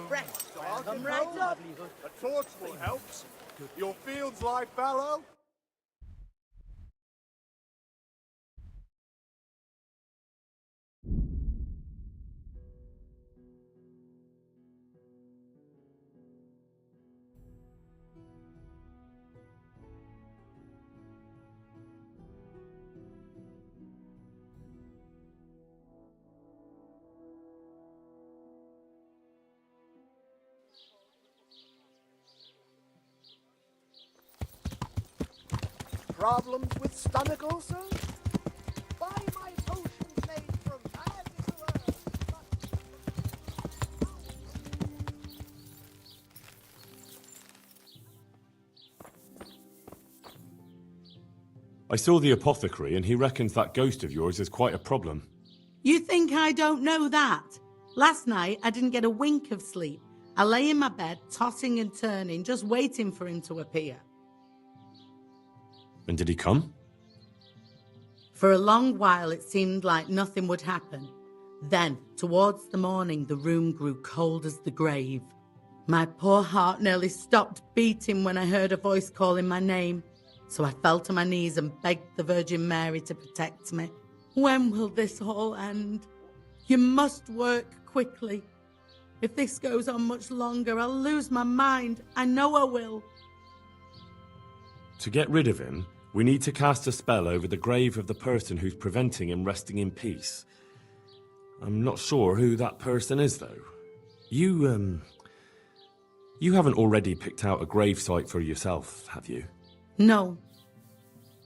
Fresh. Come right up. A torch will help. Your fields lie fallow. Problems with stomach ulcers? Buy my potions made from magical herbs. I saw the apothecary and he reckons that ghost of yours is quite a problem. You think I don't know that? Last night I didn't get a wink of sleep. I lay in my bed, tossing and turning, just waiting for him to appear. And did he come? For a long while it seemed like nothing would happen. Then, towards the morning, the room grew cold as the grave. My poor heart nearly stopped beating when I heard a voice calling my name. So I fell to my knees and begged the Virgin Mary to protect me. When will this all end? You must work quickly. If this goes on much longer, I'll lose my mind. I know I will. To get rid of him, we need to cast a spell over the grave of the person who's preventing him resting in peace. I'm not sure who that person is, though. You haven't already picked out a gravesite for yourself, have you? No.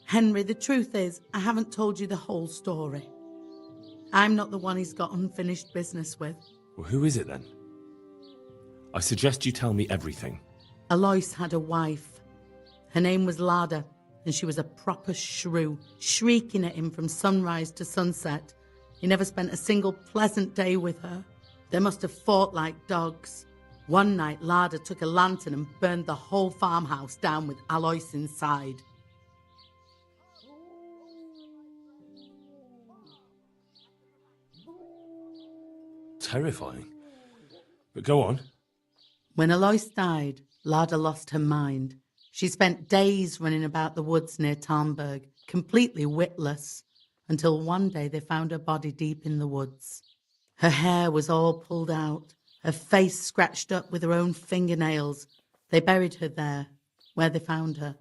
Henry, the truth is, I haven't told you the whole story. I'm not the one he's got unfinished business with. Well, who is it then? I suggest you tell me everything. Alois had a wife. Her name was Lada, and she was a proper shrew, shrieking at him from sunrise to sunset. He never spent a single pleasant day with her. They must have fought like dogs. One night, Lada took a lantern and burned the whole farmhouse down with Alois inside. Terrifying. But go on. When Alois died, Lada lost her mind. She spent days running about the woods near Tarnberg, completely witless, until one day they found her body deep in the woods. Her hair was all pulled out, her face scratched up with her own fingernails. They buried her there, where they found her,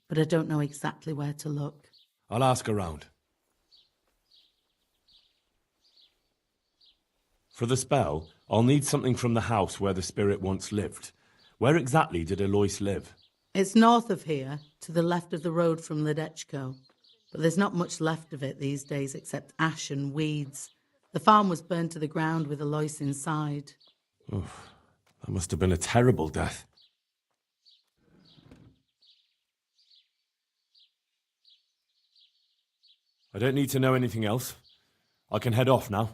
but I don't know exactly where to look. I'll ask around. For the spell, I'll need something from the house where the spirit once lived. Where exactly did Alois live? It's north of here, to the left of the road from Ledechko. But there's not much left of it these days except ash and weeds. The farm was burned to the ground with Alois inside. Oof, that must have been a terrible death. I don't need to know anything else. I can head off now.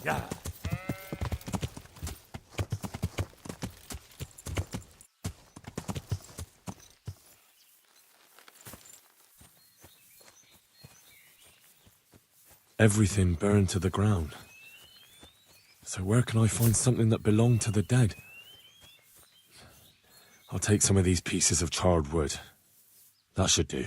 Yeah. Everything burned to the ground. So where can I find something that belonged to the dead? I'll take some of these pieces of charred wood. That should do.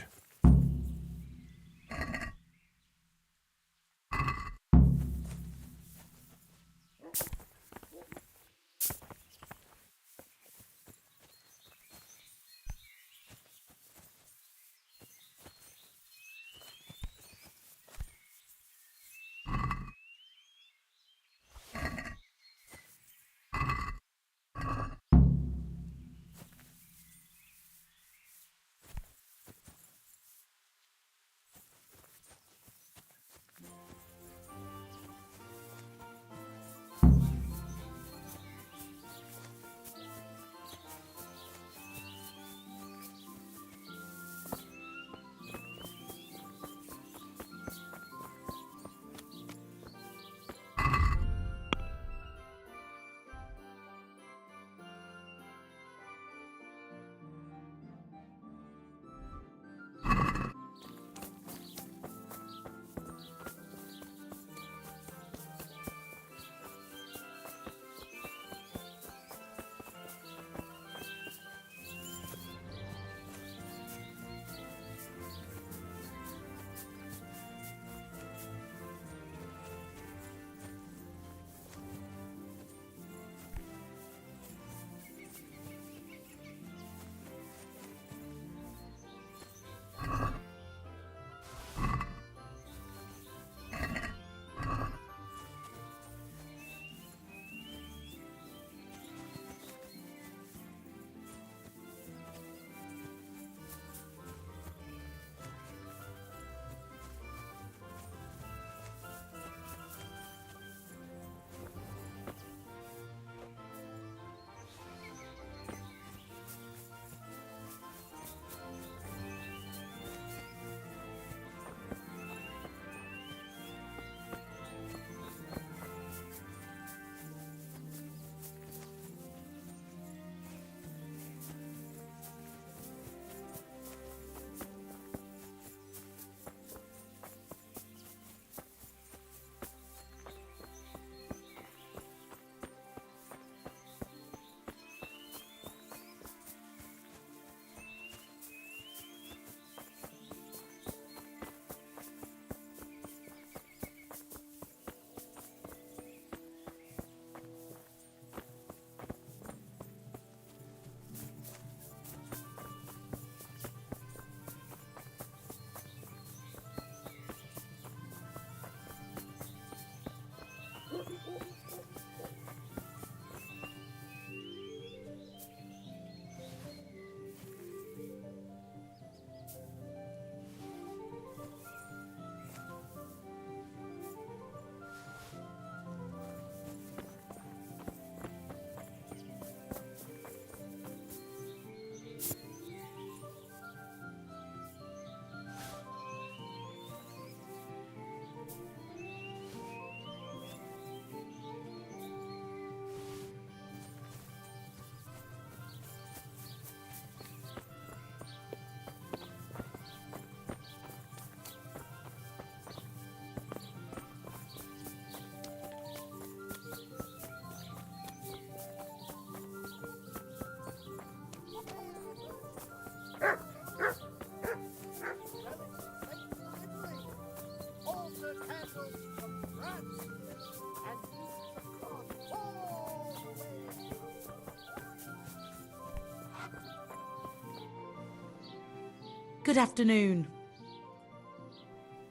Good afternoon.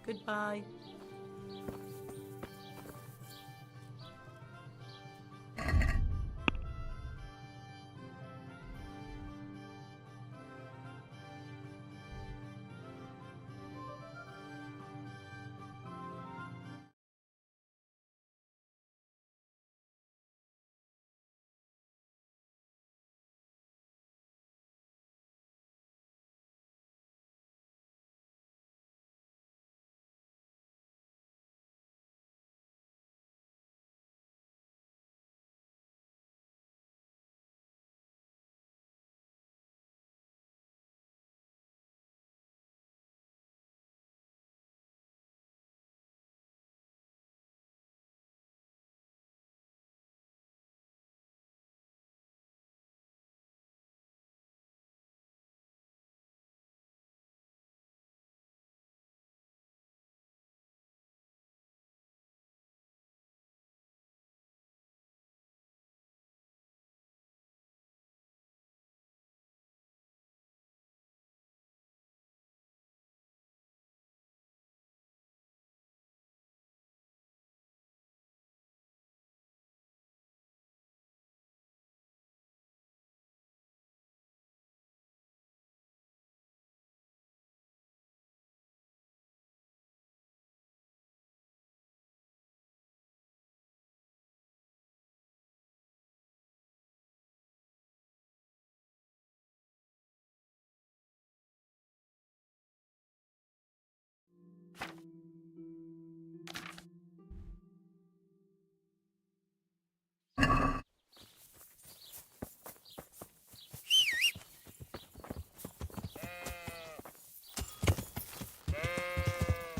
Goodbye.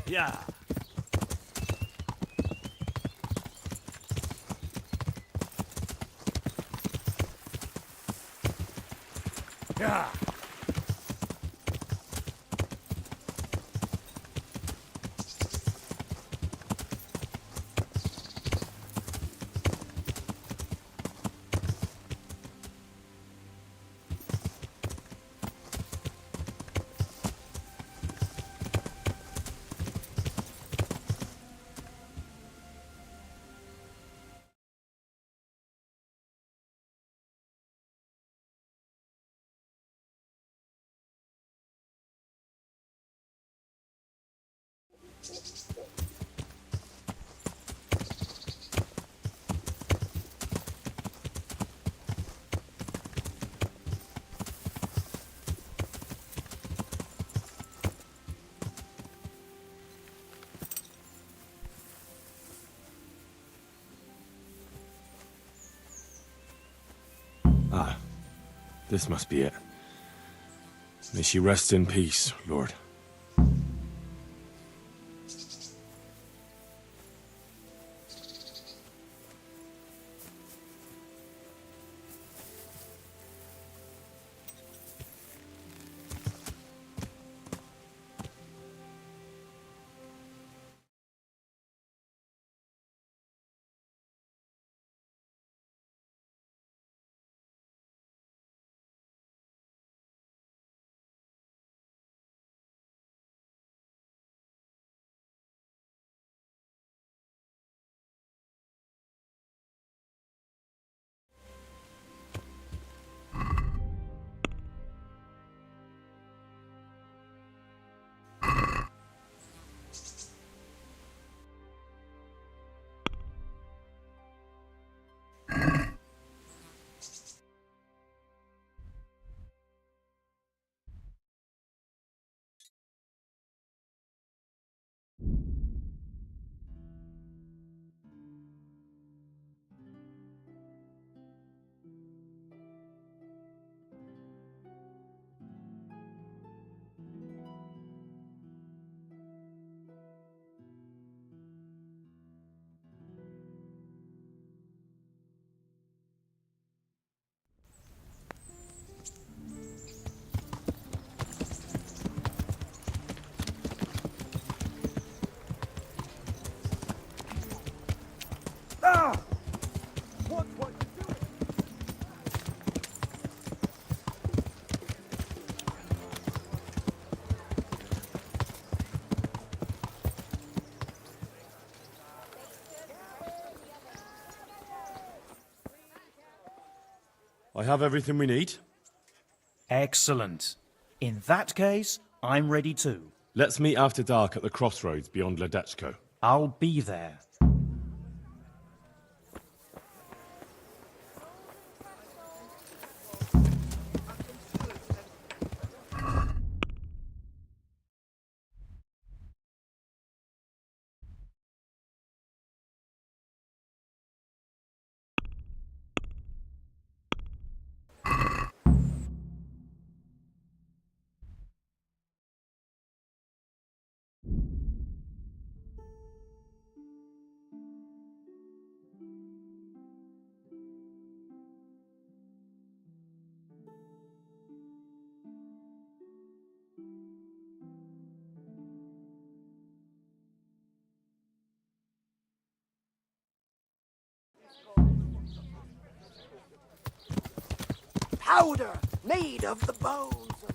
Yeah. Yeah. Ah, this must be it. May she rest in peace, Lord. I have everything we need. Excellent. In that case, I'm ready too. Let's meet after dark at the crossroads beyond Ledechko. I'll be there. Powder made of the bones of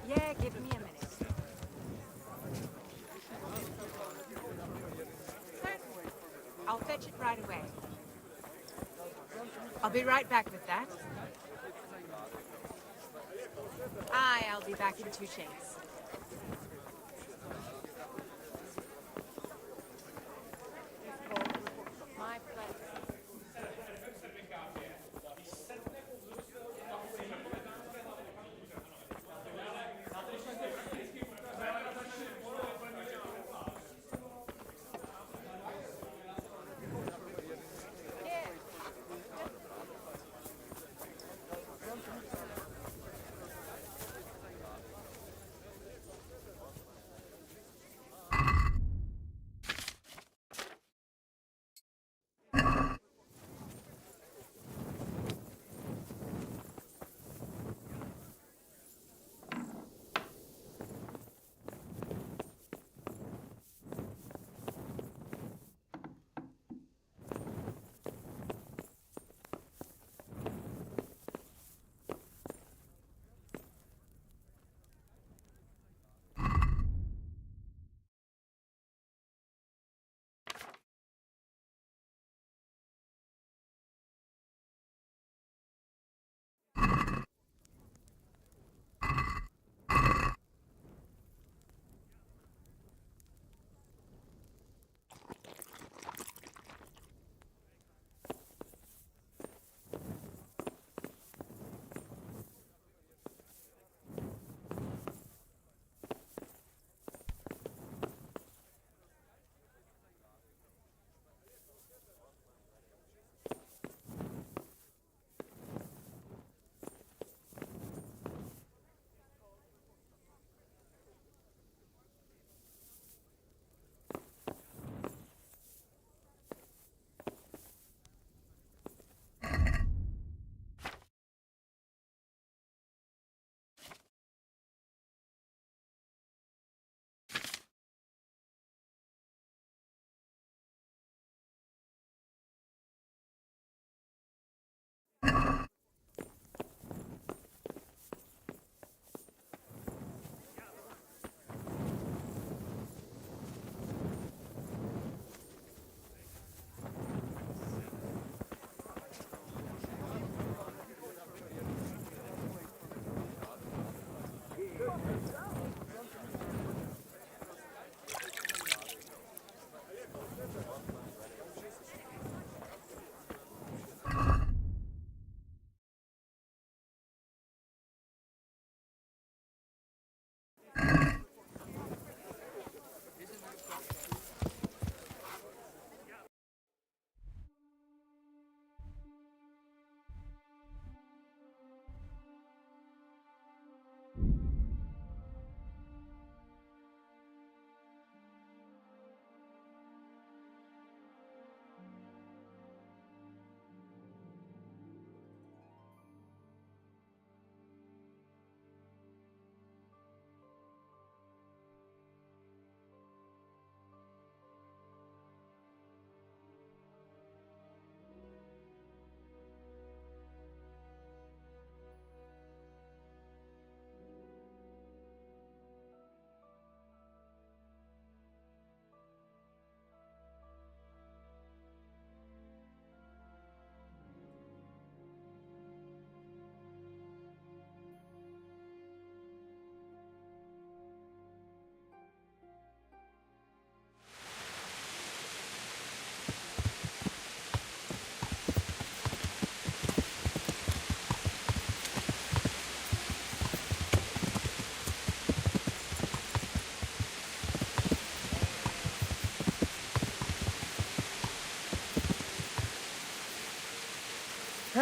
Yeah, give me a minute. Certainly. I'll fetch it right away. I'll be right back with that. Aye, I'll be back in 2 shakes. My pleasure.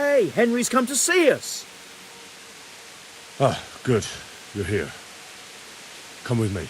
Hey, Henry's come to see us. Ah, good. You're here. Come with me.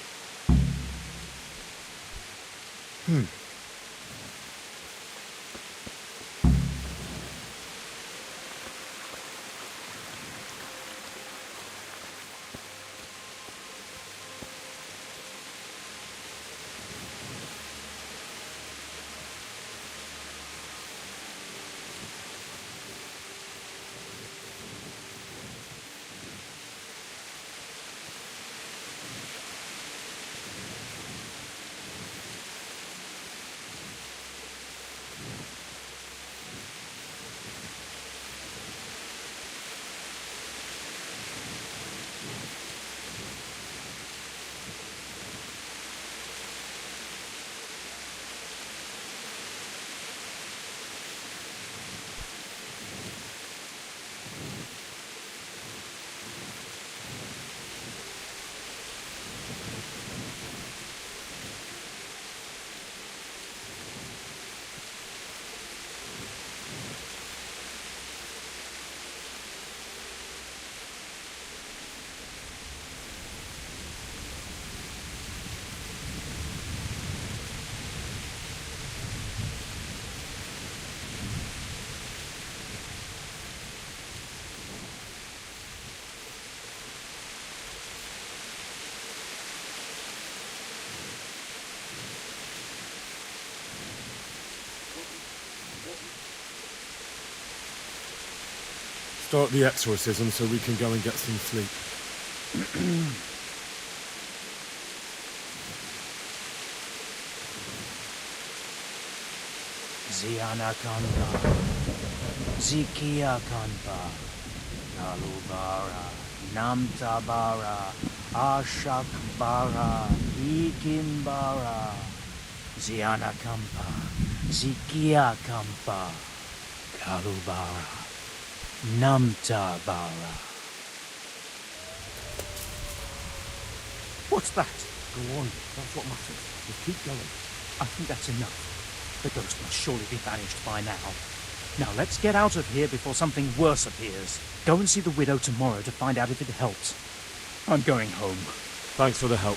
Start the exorcism so we can go and get some sleep. Ziana Kanpa, Zikia Kanpa, Nalubara, Namtabara, Ashakbara, Ikimbara, Ziana Kampa, Zikia Kampa, Kalubara, Namtabara. What's that? Go on, that's what matters. Just keep going. I think that's enough. The ghost must surely be banished by now. Now let's get out of here before something worse appears. Go and see the widow tomorrow to find out if it helps. I'm going home. Thanks for the help.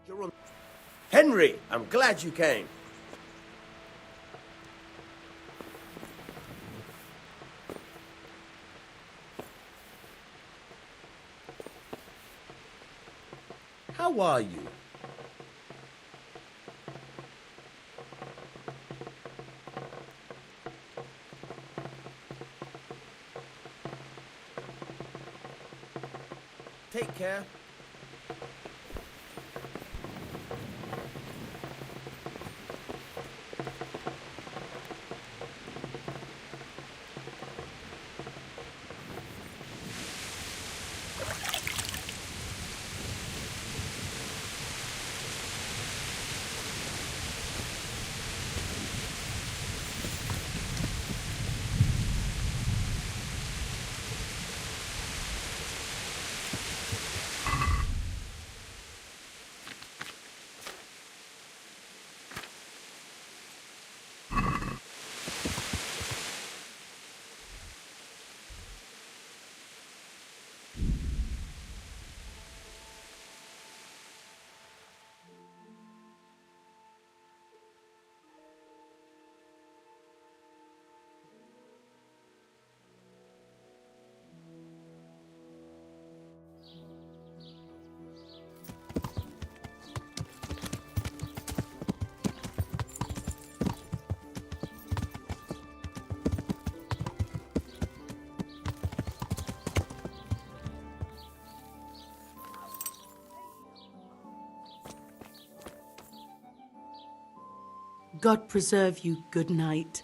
You're on. Henry, I'm glad you came. How are you? Take care. God preserve you, good night.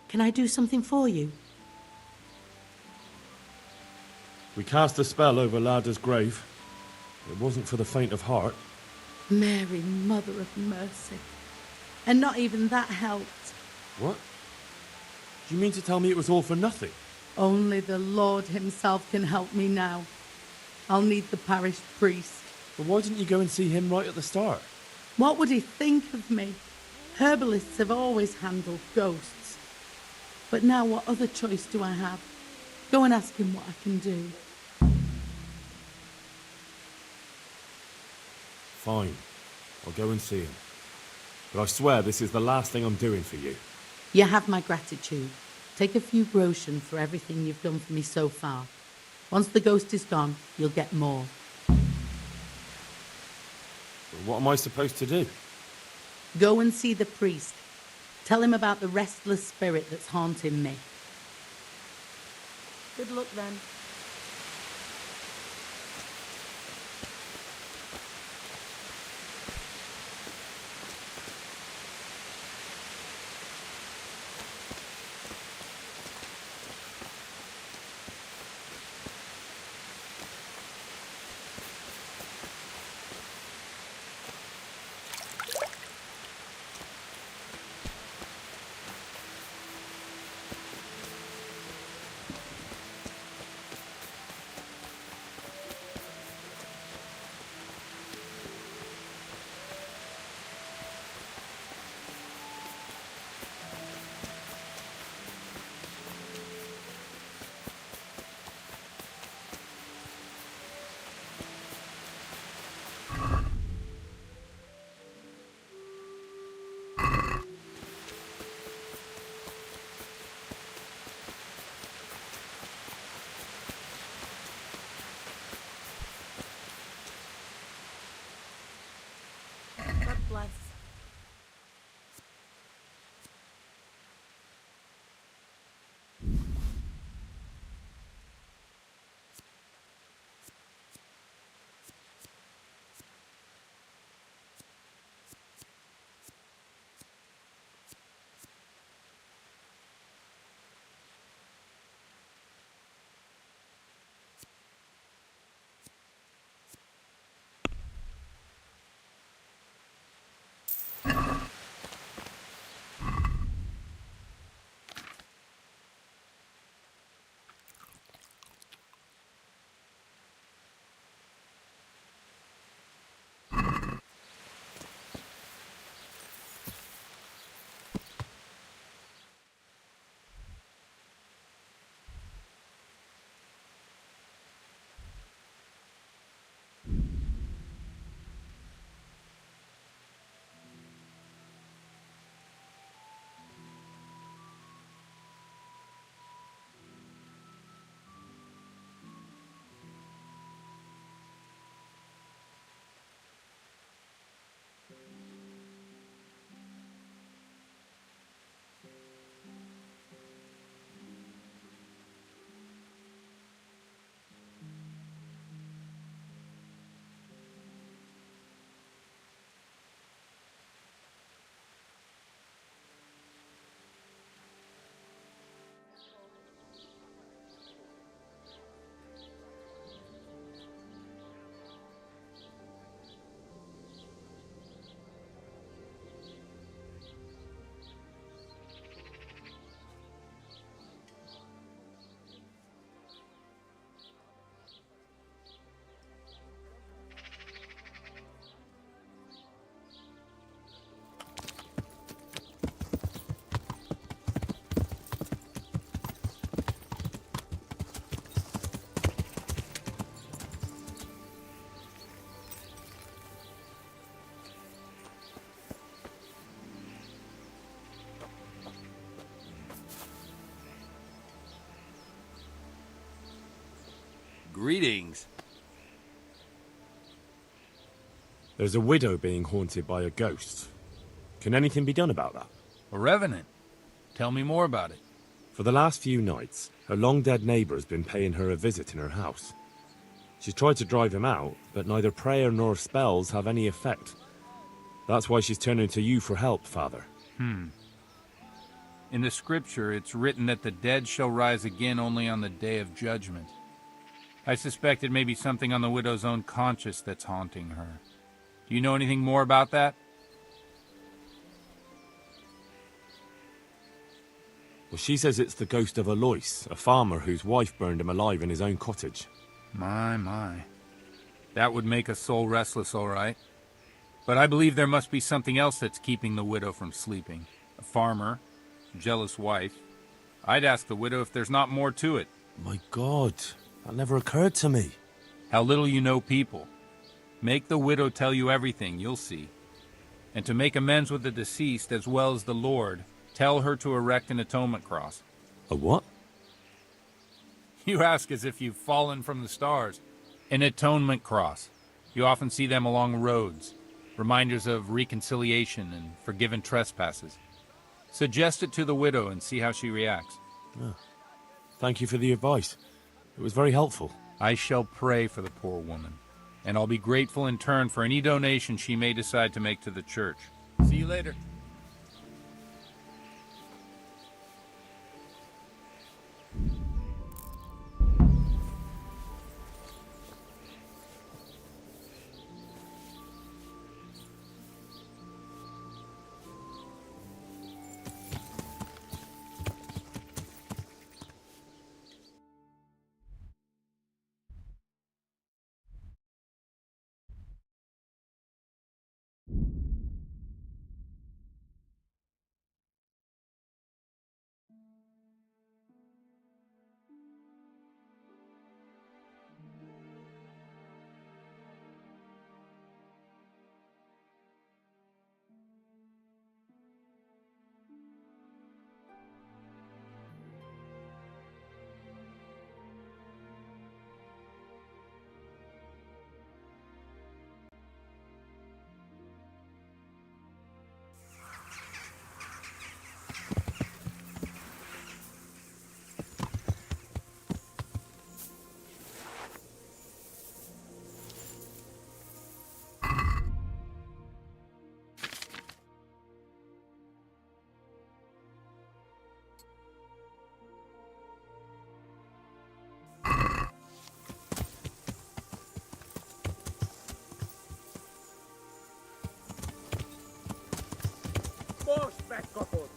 Can I do something for you? We cast a spell over Lada's grave. It wasn't for the faint of heart. Mary, Mother of Mercy. And not even that helped. What? Do you mean to tell me it was all for nothing? Only the Lord himself can help me now. I'll need the parish priest. But why didn't you go and see him right at the start? What would he think of me? Herbalists have always handled ghosts. But now what other choice do I have? Go and ask him what I can do. Fine. I'll go and see him. But I swear this is the last thing I'm doing for you. You have my gratitude. Take a few groschen for everything you've done for me so far. Once the ghost is gone, you'll get more. But what am I supposed to do? Go and see the priest. Tell him about the restless spirit that's haunting me. Good luck then. God bless. Greetings. There's a widow being haunted by a ghost. Can anything be done about that? A revenant. Tell me more about it. For the last few nights, her long-dead neighbour's been paying her a visit in her house. She's tried to drive him out, but neither prayer nor spells have any effect. That's why she's turning to you for help, Father. In the scripture, it's written that the dead shall rise again only on the day of judgment. I suspect it may be something on the widow's own conscience that's haunting her. Do you know anything more about that? Well, she says it's the ghost of Alois, a farmer whose wife burned him alive in his own cottage. My. That would make a soul restless, all right. But I believe there must be something else that's keeping the widow from sleeping. A farmer, jealous wife. I'd ask the widow if there's not more to it. My God, that never occurred to me. How little you know people. Make the widow tell you everything, you'll see. And to make amends with the deceased as well as the Lord, tell her to erect an atonement cross. A what? You ask as if you've fallen from the stars. An atonement cross. You often see them along roads. Reminders of reconciliation and forgiven trespasses. Suggest it to the widow and see how she reacts. Oh. Thank you for the advice. It was very helpful. I shall pray for the poor woman, and I'll be grateful in turn for any donation she may decide to make to the church. See you later. Most megkapod!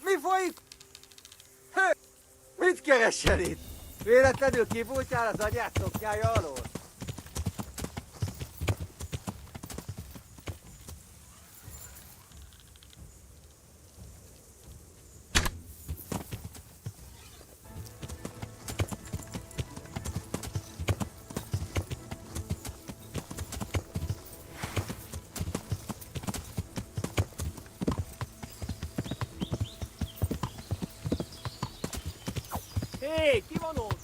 Mi folyik? Hő! Mit keresel itt? Véletlenül kibújtál az agyát szoknyája alól? Hé, ki van ott?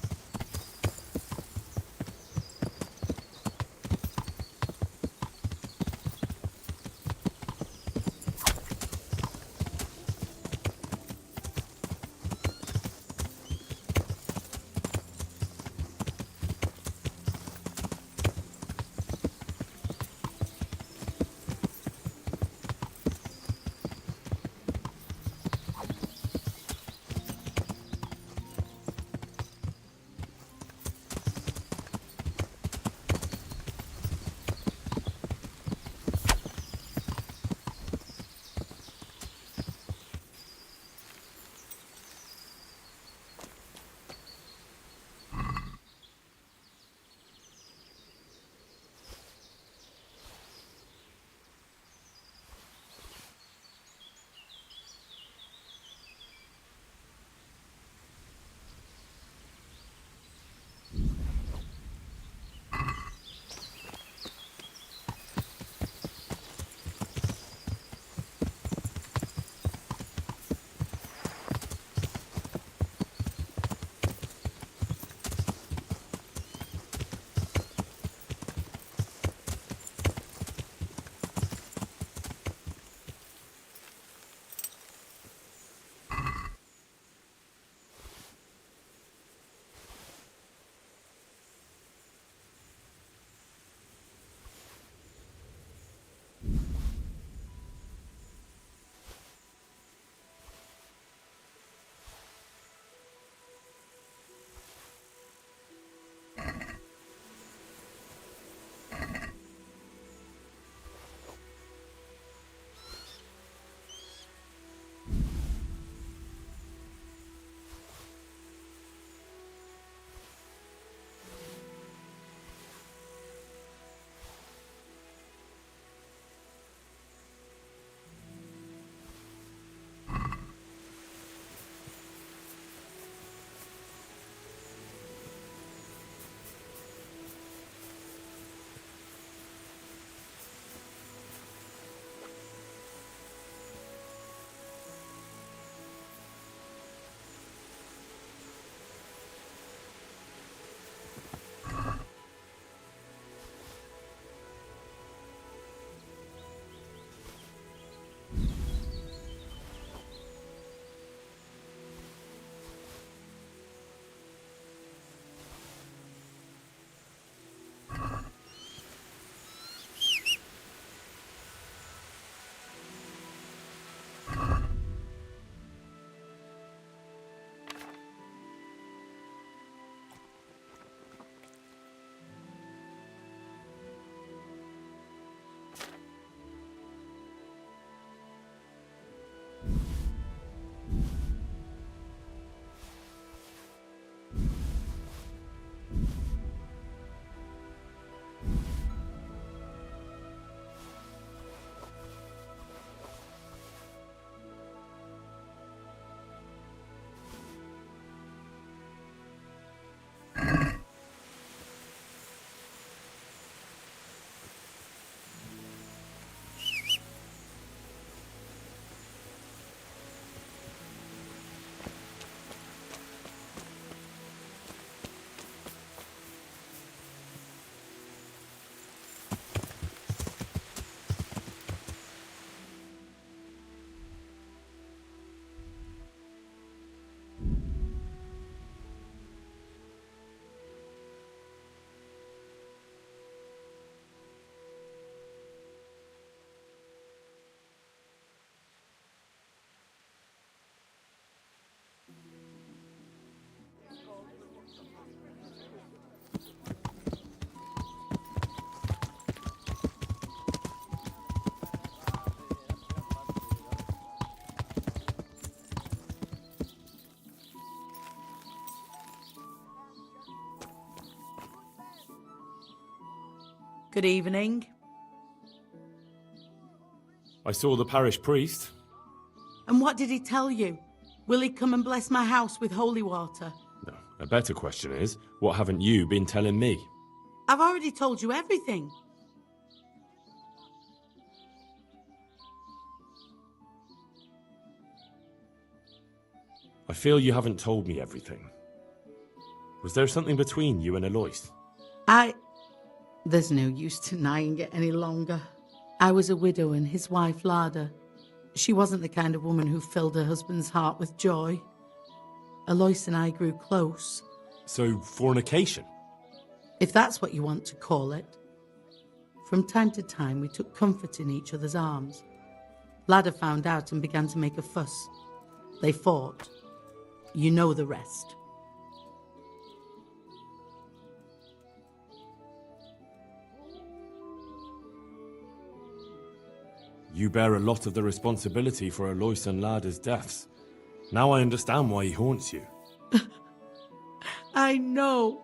Good evening. I saw the parish priest. And what did he tell you? Will he come and bless my house with holy water? No, a better question is, what haven't you been telling me? I've already told you everything. I feel you haven't told me everything. Was there something between you and Alois? There's no use denying it any longer. I was a widow and his wife Lada. She wasn't the kind of woman who filled her husband's heart with joy. Alois and I grew close. So, fornication? If that's what you want to call it. From time to time, we took comfort in each other's arms. Lada found out and began to make a fuss. They fought. You know the rest. You bear a lot of the responsibility for Alois and Lada's deaths. Now I understand why he haunts you. I know.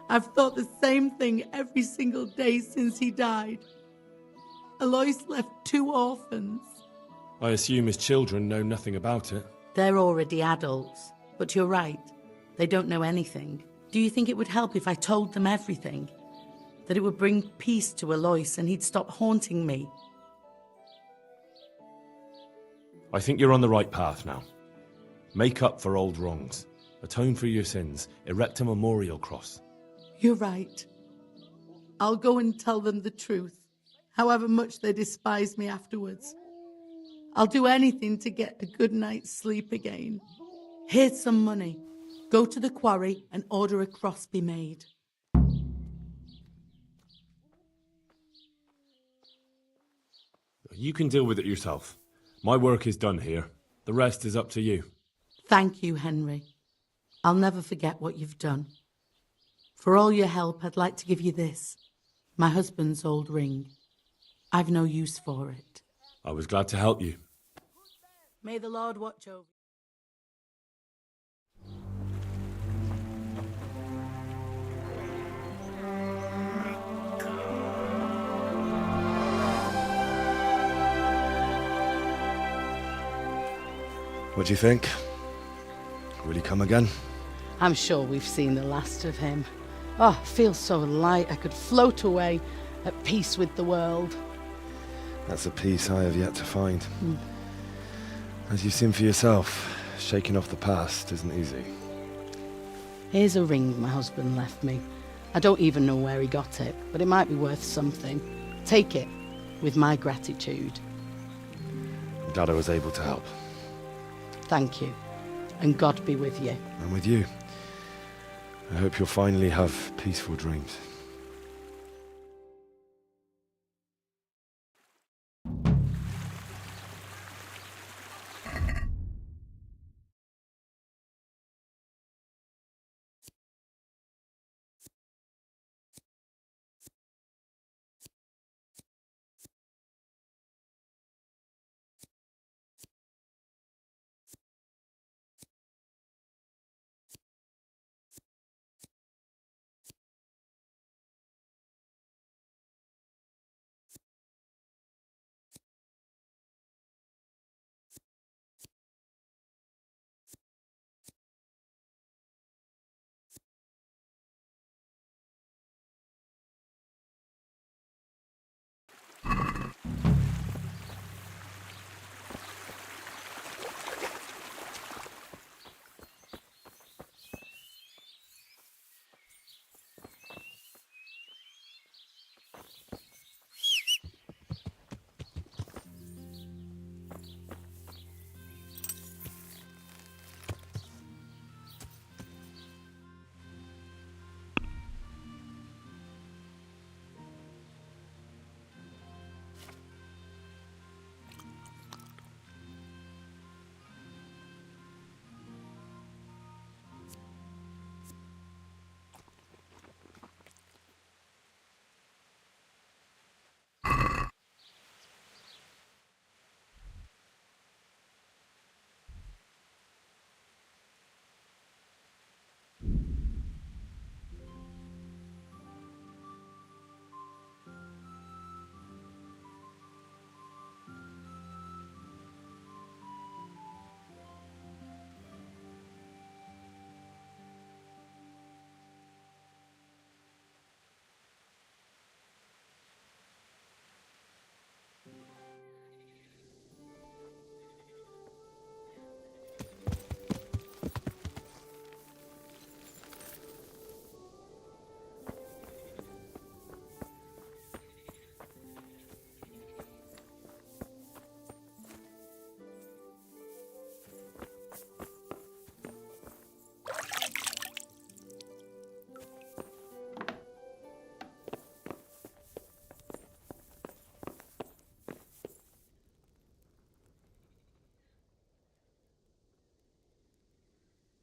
I've thought the same thing every single day since he died. Alois left 2 orphans. I assume his children know nothing about it. They're already adults, but you're right. They don't know anything. Do you think it would help if I told them everything? That it would bring peace to Alois and he'd stop haunting me? I think you're on the right path now. Make up for old wrongs. Atone for your sins. Erect a memorial cross. You're right. I'll go and tell them the truth, however much they despise me afterwards. I'll do anything to get a good night's sleep again. Here's some money. Go to the quarry and order a cross be made. You can deal with it yourself. My work is done here. The rest is up to you. Thank you, Henry. I'll never forget what you've done. For all your help, I'd like to give you this. My husband's old ring. I've no use for it. I was glad to help you. May the Lord watch over you. What do you think? Will he come again? I'm sure we've seen the last of him. Oh, I feel so light I could float away at peace with the world. That's a peace I have yet to find. As you've seen for yourself, shaking off the past isn't easy. Here's a ring my husband left me. I don't even know where he got it, but it might be worth something. Take it, with my gratitude. I'm glad I was able to help. Thank you, and God be with you. And with you. I hope you'll finally have peaceful dreams.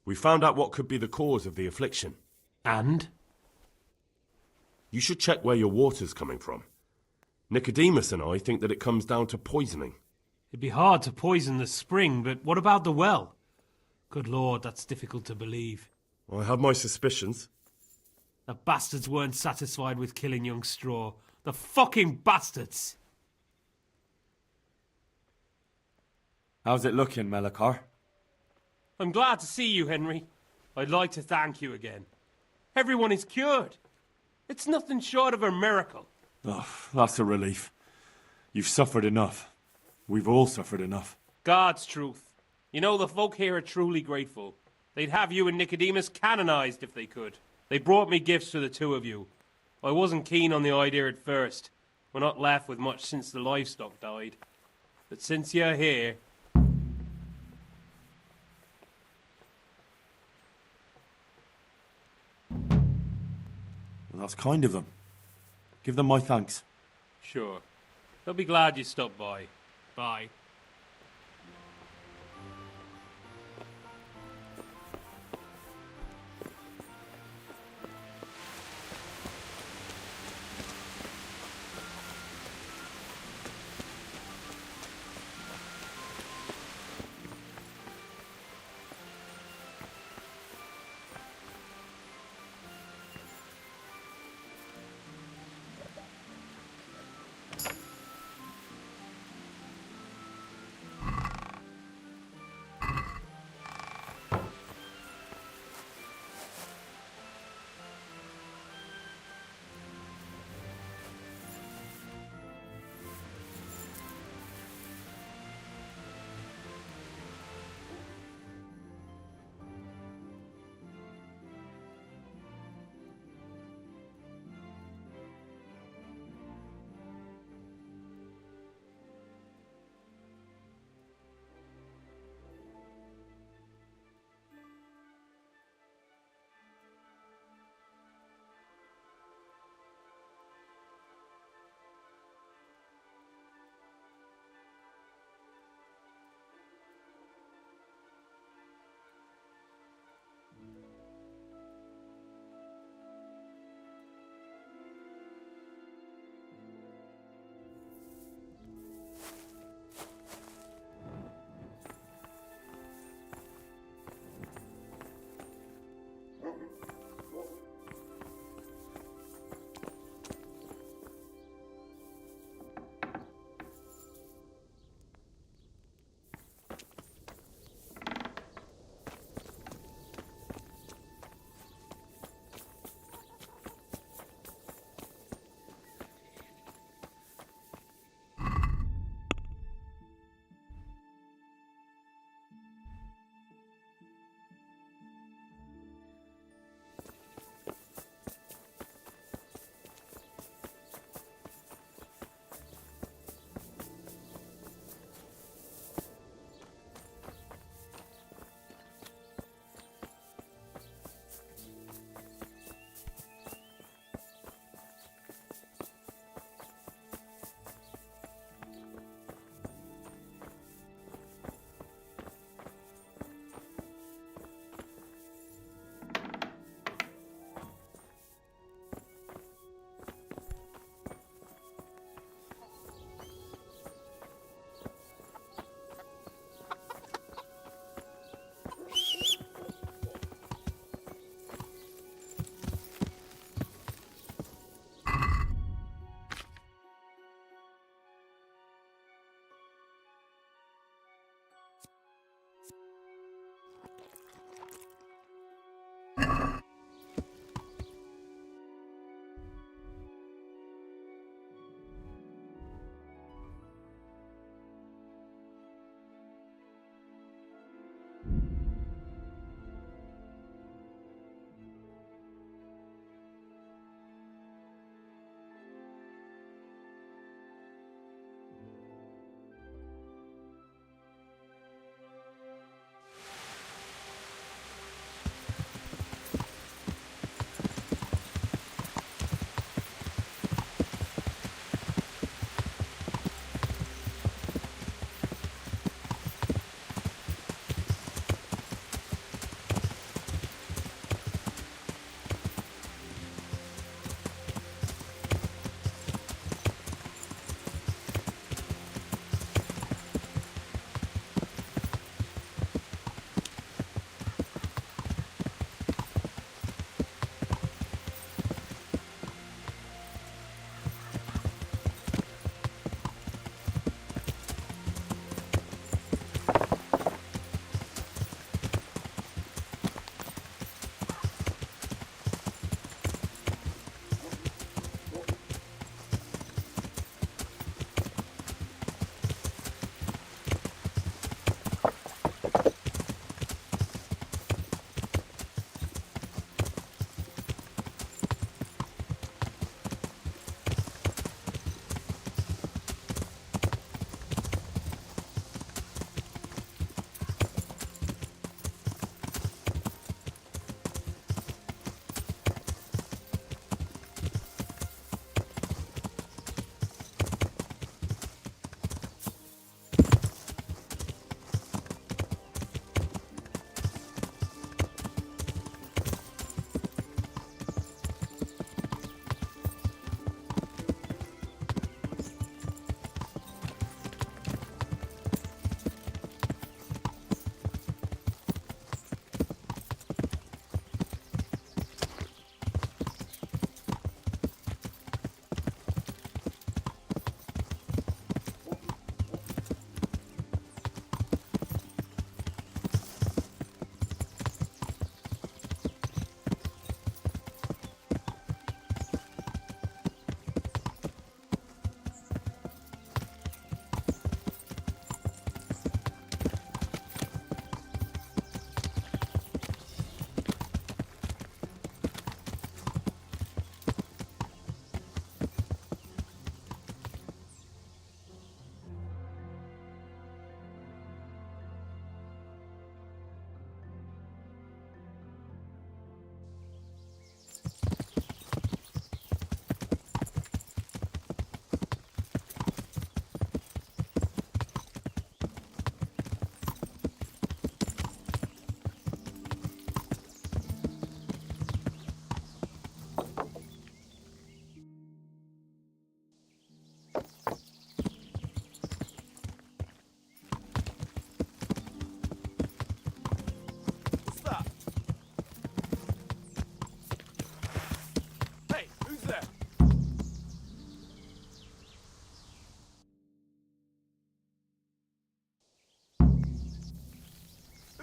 We found out what could be the cause of the affliction. And? You should check where your water's coming from. Nicodemus and I think that it comes down to poisoning. It'd be hard to poison the spring, but what about the well? Good Lord, that's difficult to believe. I have my suspicions. The bastards weren't satisfied with killing young Straw. The fucking bastards! How's it looking, Melikar? I'm glad to see you, Henry. I'd like to thank you again. Everyone is cured. It's nothing short of a miracle. Oh, that's a relief. You've suffered enough. We've all suffered enough. God's truth. You know, the folk here are truly grateful. They'd have you and Nicodemus canonized if they could. They brought me gifts for the two of you. I wasn't keen on the idea at first. We're not left with much since the livestock died. But since you're here... Well, that's kind of them. Give them my thanks. Sure. They'll be glad you stopped by. Bye.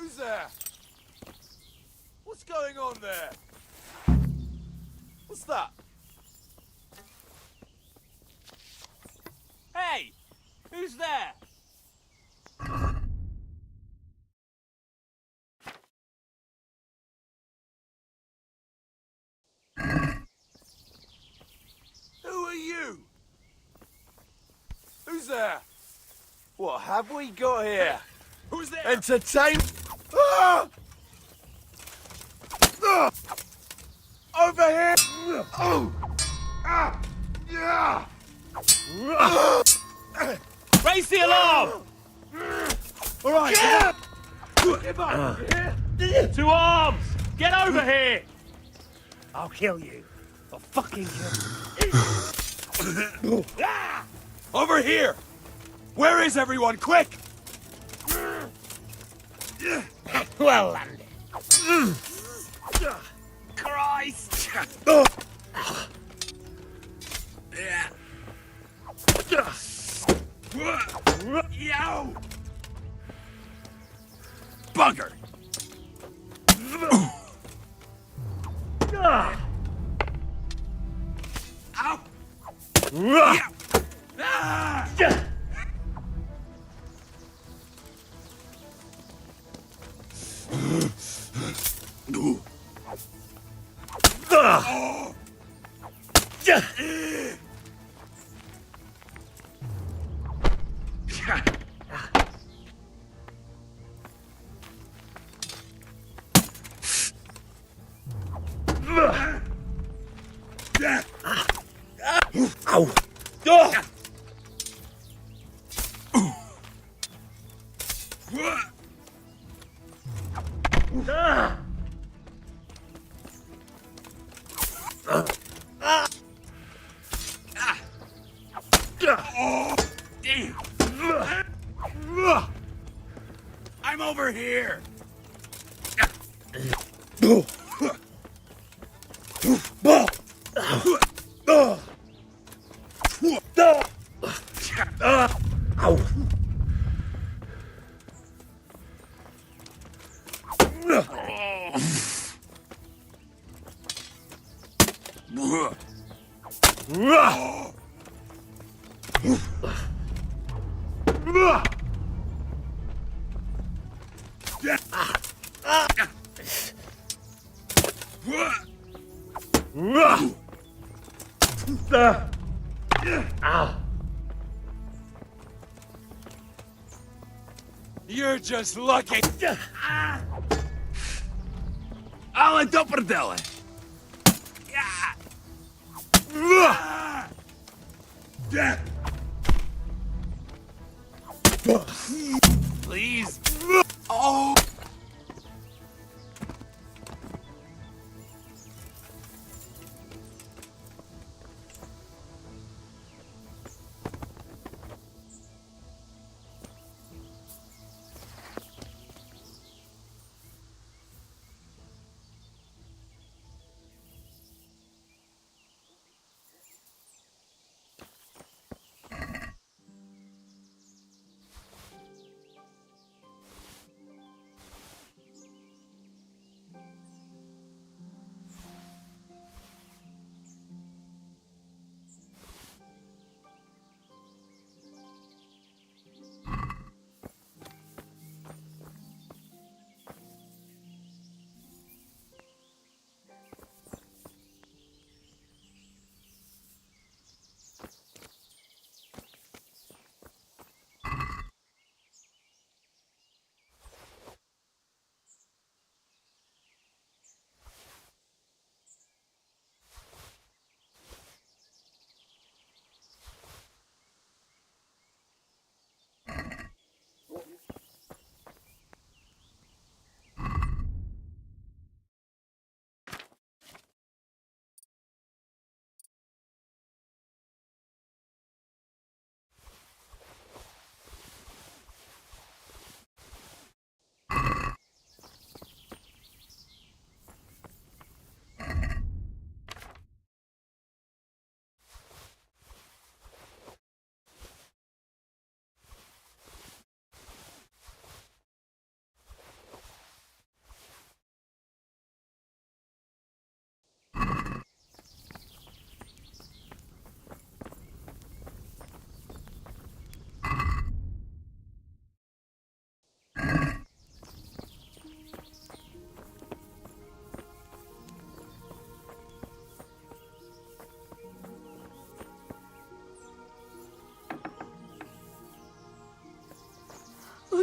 Who's there? What's going on there? What's that? Hey! Who's there? Who are you? Who's there? What have we got here? Who's there? Entertain. Ah! Ah! Over here! Oh! Ah! Yeah! Raise the alarm! All right. Yeah! Get back! Yeah? 2 arms! Get over here! I'll kill you. I'll fucking kill you. Over here! Where is everyone? Quick! Well landed. Christ! Yow! Bugger! Ow! Yeah. Ah! I'm over here. You're just lucky. Alle dopperdellen. Please. Oh.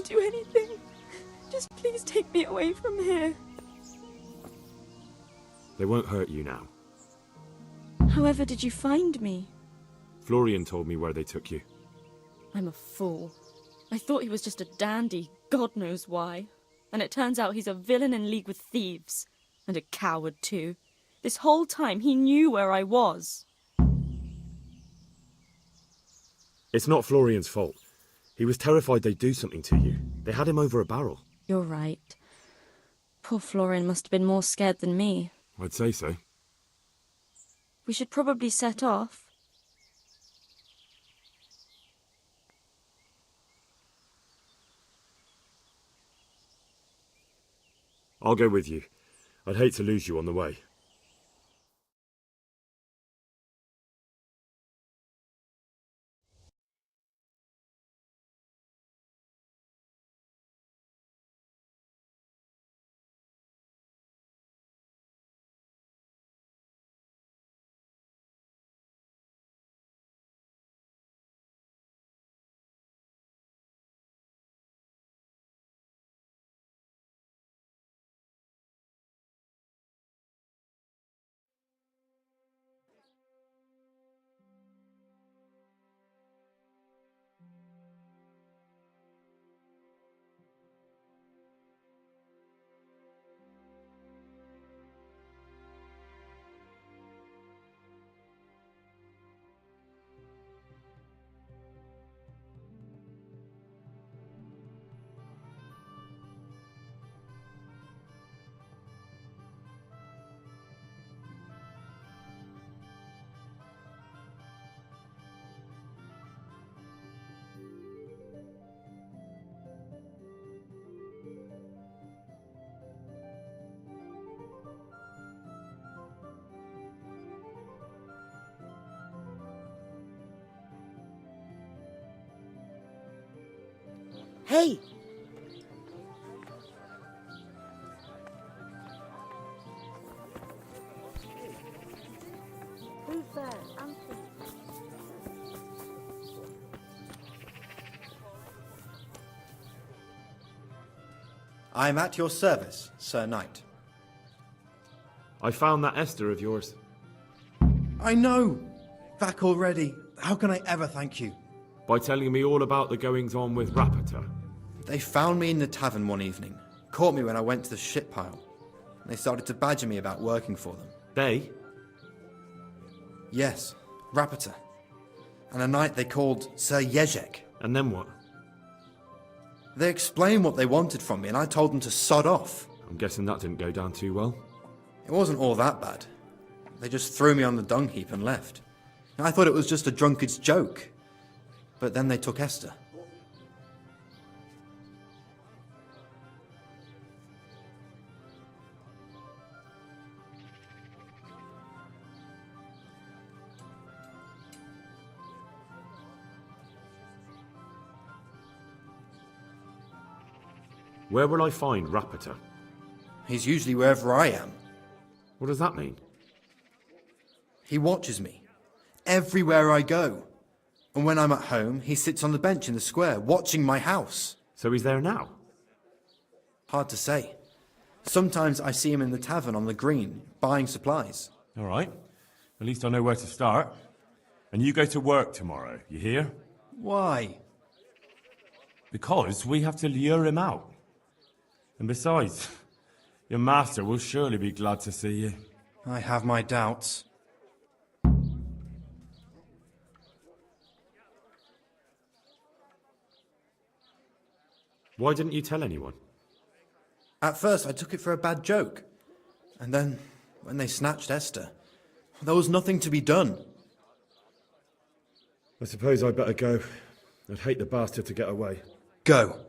do anything. Just please take me away from here. They won't hurt you now. However did you find me? Florian told me where they took you. I'm a fool. I thought he was just a dandy, God knows why. And it turns out he's a villain in league with thieves. And a coward too. This whole time he knew where I was. It's not Florian's fault. He was terrified they'd do something to you. They had him over a barrel. You're right. Poor Florian must have been more scared than me. I'd say so. We should probably set off. I'll go with you. I'd hate to lose you on the way. Hey! Who's there? Answer. I am at your service, Sir Knight. I found that Esther of yours. I know! Back already. How can I ever thank you? By telling me all about the goings-on with Rapita. They found me in the tavern one evening, caught me when I went to the ship pile. They started to badger me about working for them. They? Yes, Rapita. And a knight they called Sir Jezek. And then what? They explained what they wanted from me and I told them to sod off. I'm guessing that didn't go down too well. It wasn't all that bad. They just threw me on the dung heap and left. I thought it was just a drunkard's joke. But then they took Esther. Where will I find Rapita? He's usually wherever I am. What does that mean? He watches me. Everywhere I go. And when I'm at home, he sits on the bench in the square, watching my house. So he's there now? Hard to say. Sometimes I see him in the tavern on the green, buying supplies. All right. At least I know where to start. And you go to work tomorrow, you hear? Why? Because we have to lure him out. And besides, your master will surely be glad to see you. I have my doubts. Why didn't you tell anyone? At first I took it for a bad joke. And then, when they snatched Esther, there was nothing to be done. I suppose I'd better go. I'd hate the bastard to get away. Go.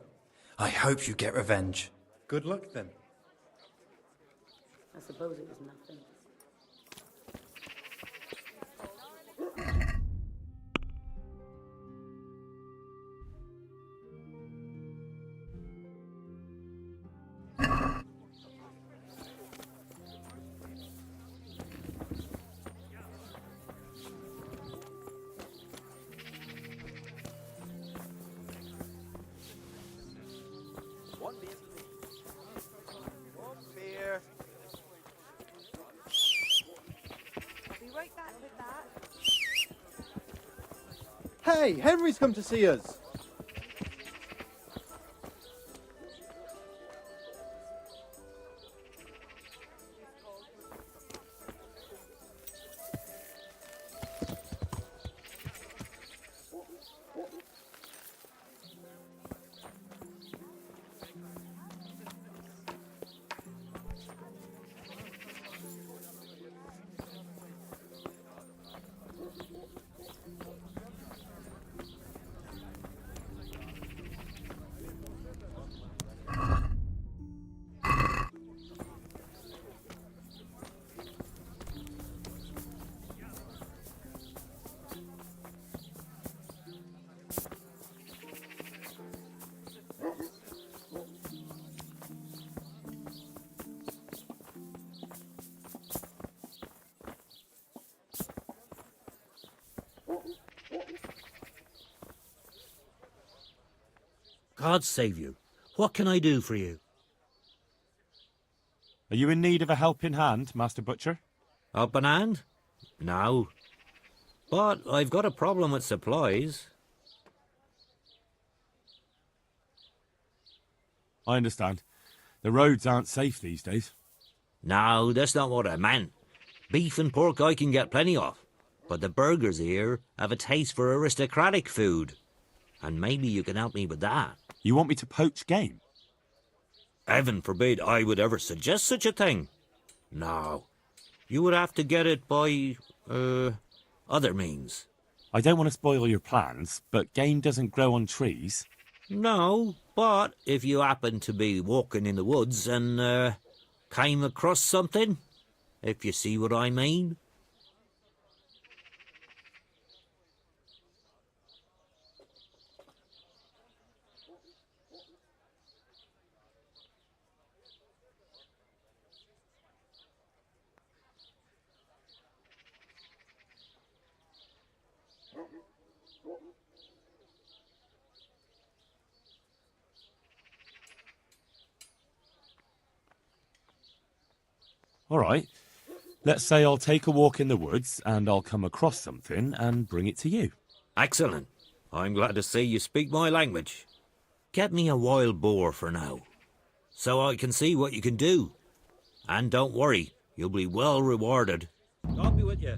I hope you get revenge. Good luck then. I suppose it was nothing. Hey, Henry's come to see us. God save you. What can I do for you? Are you in need of a helping hand, Master Butcher? Up an hand? No. But I've got a problem with supplies. I understand. The roads aren't safe these days. No, that's not what I meant. Beef and pork I can get plenty of. But the burghers here have a taste for aristocratic food. And maybe you can help me with that. You want me to poach game? Heaven forbid I would ever suggest such a thing. No. You would have to get it by, other means. I don't want to spoil your plans, but game doesn't grow on trees. No, but if you happen to be walking in the woods and, came across something, if you see what I mean. All right. Let's say I'll take a walk in the woods and I'll come across something and bring it to you. Excellent. I'm glad to see you speak my language. Get me a wild boar for now, so I can see what you can do. And don't worry, you'll be well rewarded. God be with you.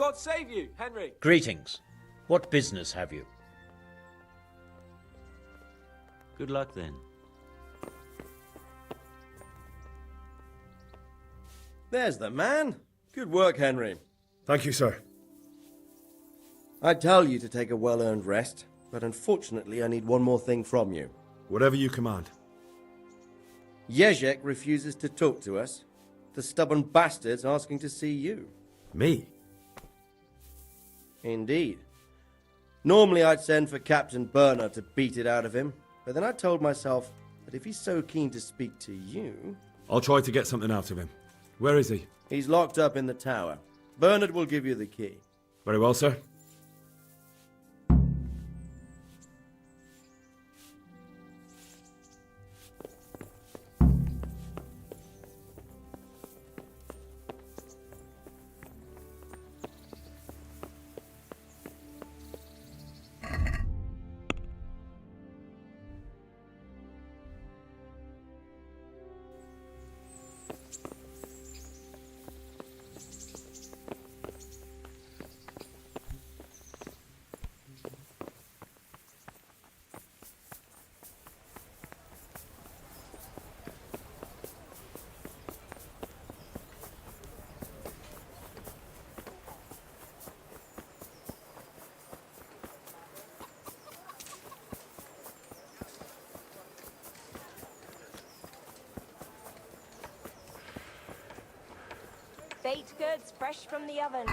God save you, Henry. Greetings. What business have you? Good luck then. There's the man. Good work, Henry. Thank you, sir. I tell you to take a well-earned rest, but unfortunately I need one more thing from you. Whatever you command. Jezek refuses to talk to us. The stubborn bastard's asking to see you. Me? Indeed. Normally I'd send for Captain Burner to beat it out of him, but then I told myself that if he's so keen to speak to you... I'll try to get something out of him. Where is he? He's locked up in the tower. Bernard will give you the key. Very well, sir. Baked goods fresh from the oven.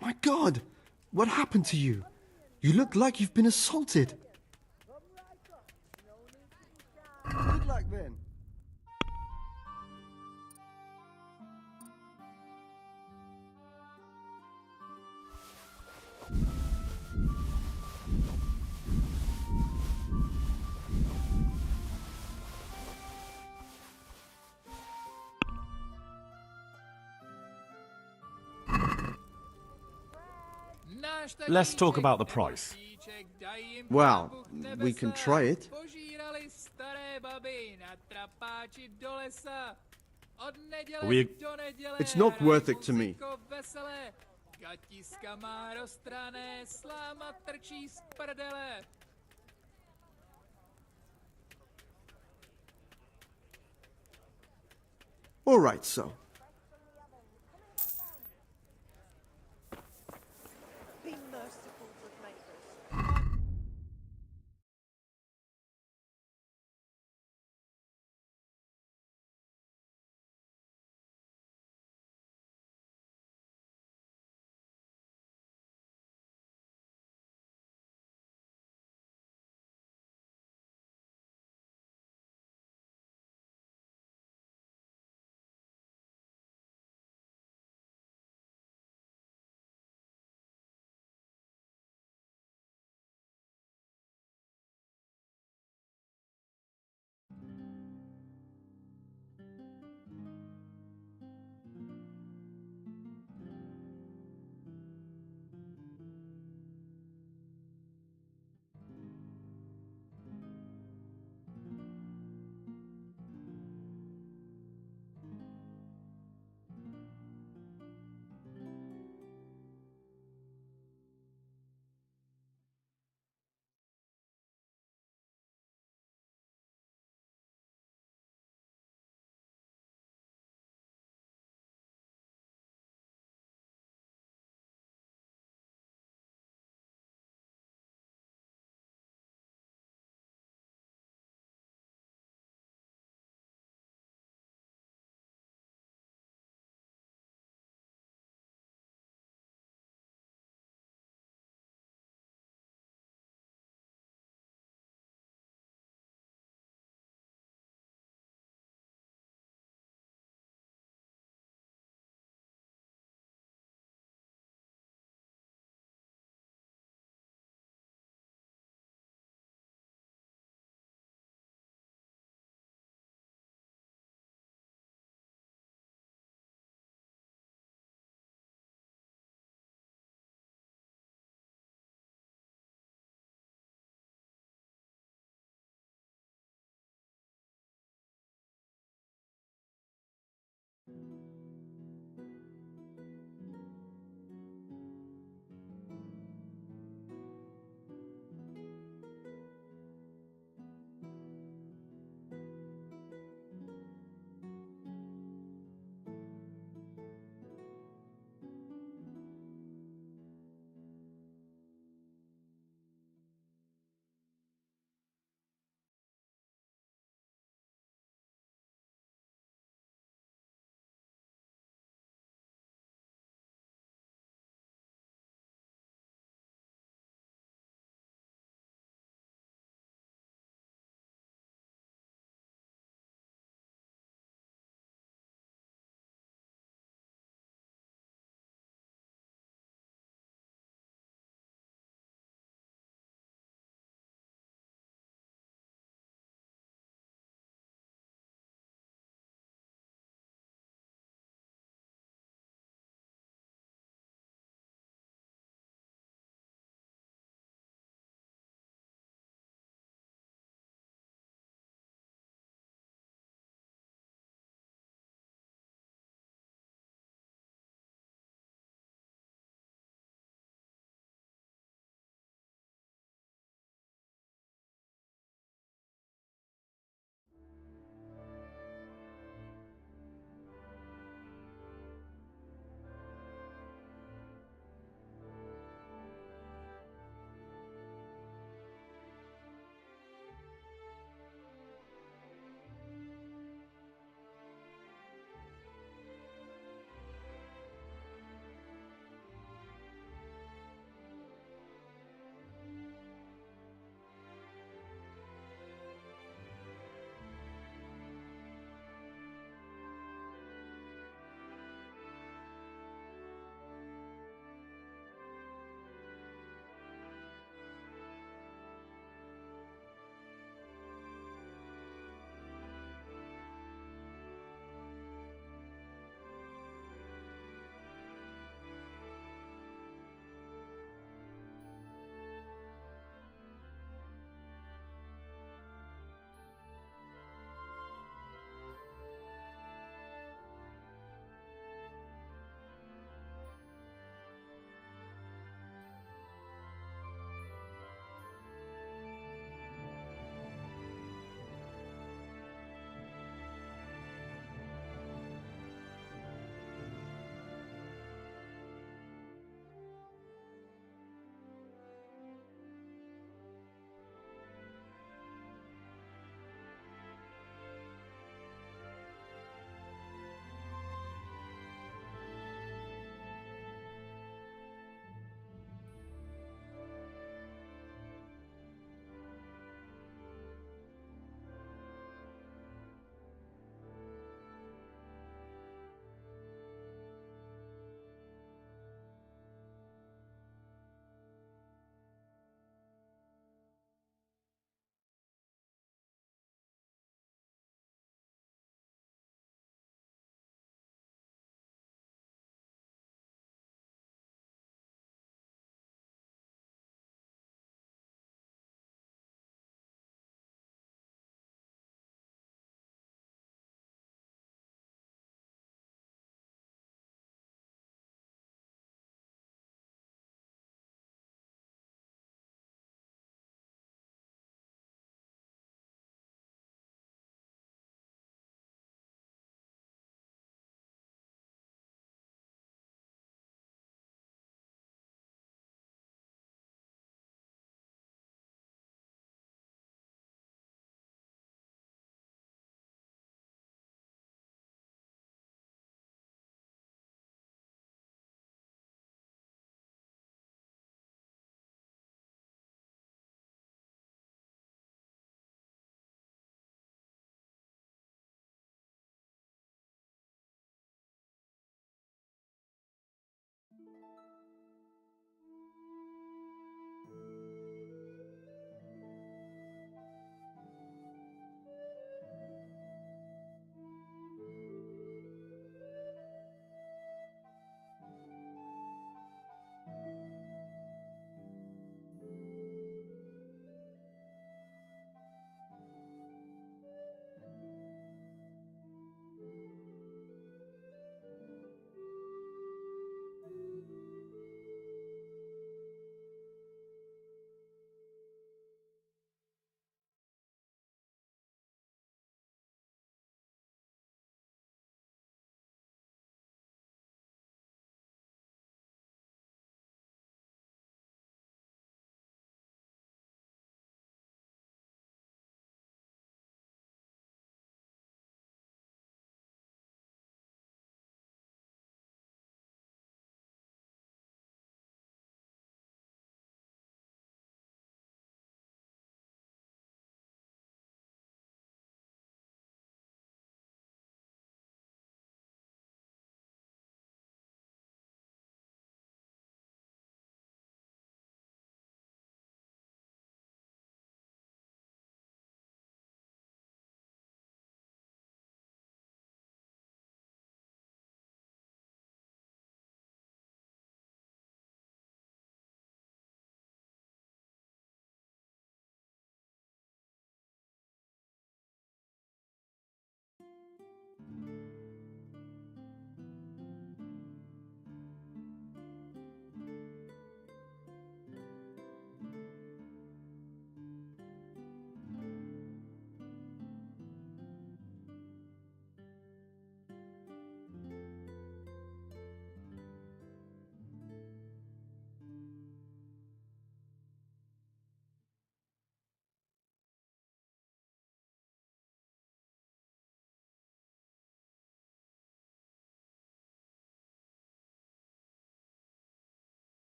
My God! What happened to you? You look like you've been assaulted. Good luck then. Let's talk about the price. Well, we can try it. It's not worth it to me. All right, so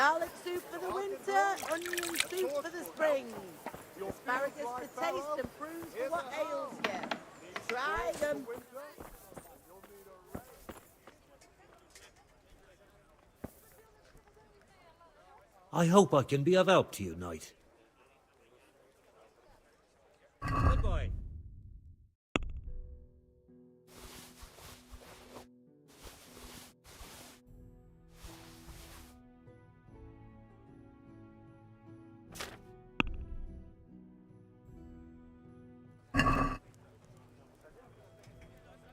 Garlic soup for the winter, onion soup for the spring. Asparagus for taste and prunes for what ails you. Try them. I hope I can be of help to you, Knight. Goodbye.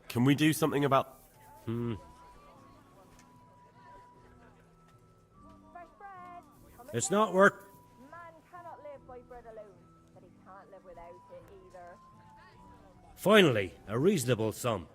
Can we do something about... It's not worth... Man cannot live by bread alone, but he can't live without it either. Finally, a reasonable sum.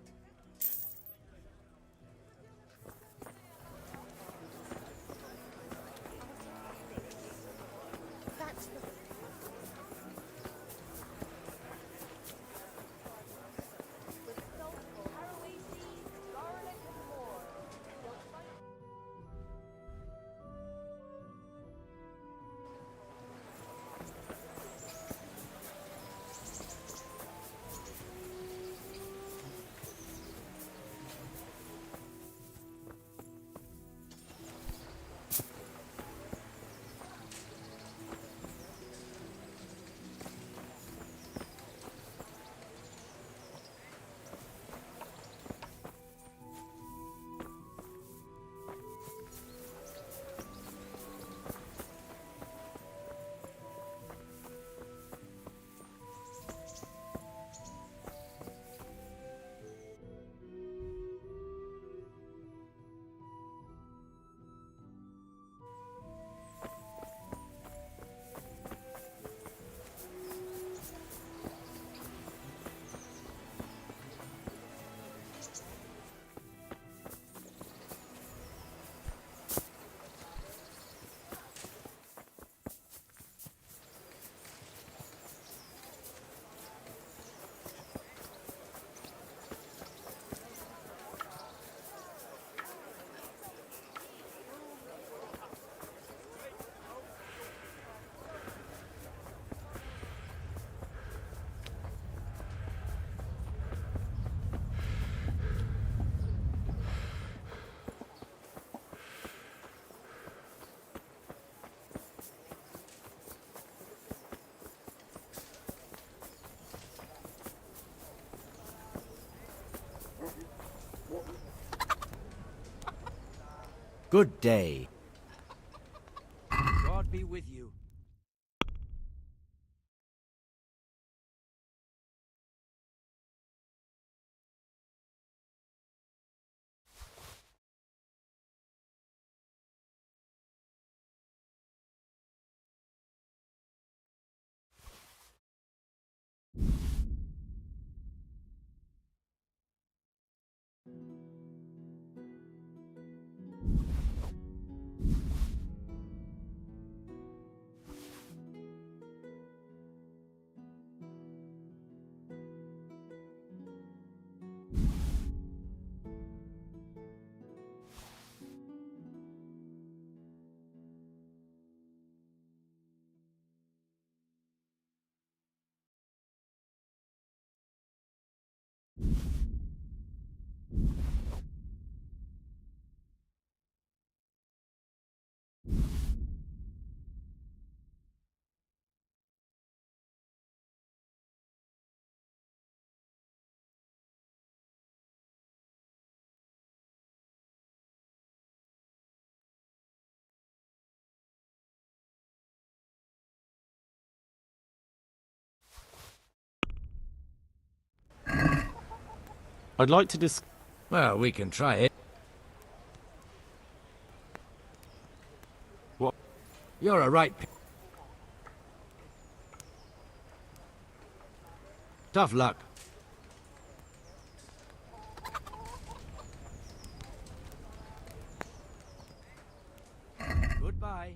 Good day. God be with you. I'd like to dis... Well, we can try it. What? You're a right... Tough luck. Goodbye.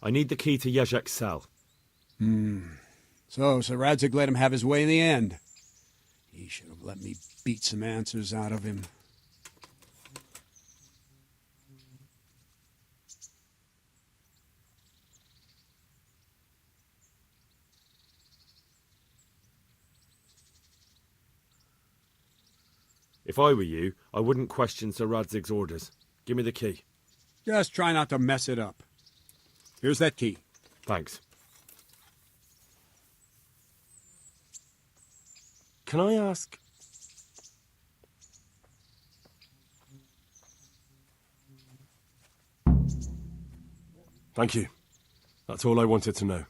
I need the key to Jezek's cell. So Sir Radzig let him have his way in the end. He should have let me beat some answers out of him. If I were you, I wouldn't question Sir Radzig's orders. Give me the key. Just try not to mess it up. Here's that key. Thanks. Can I ask... Thank you. That's all I wanted to know.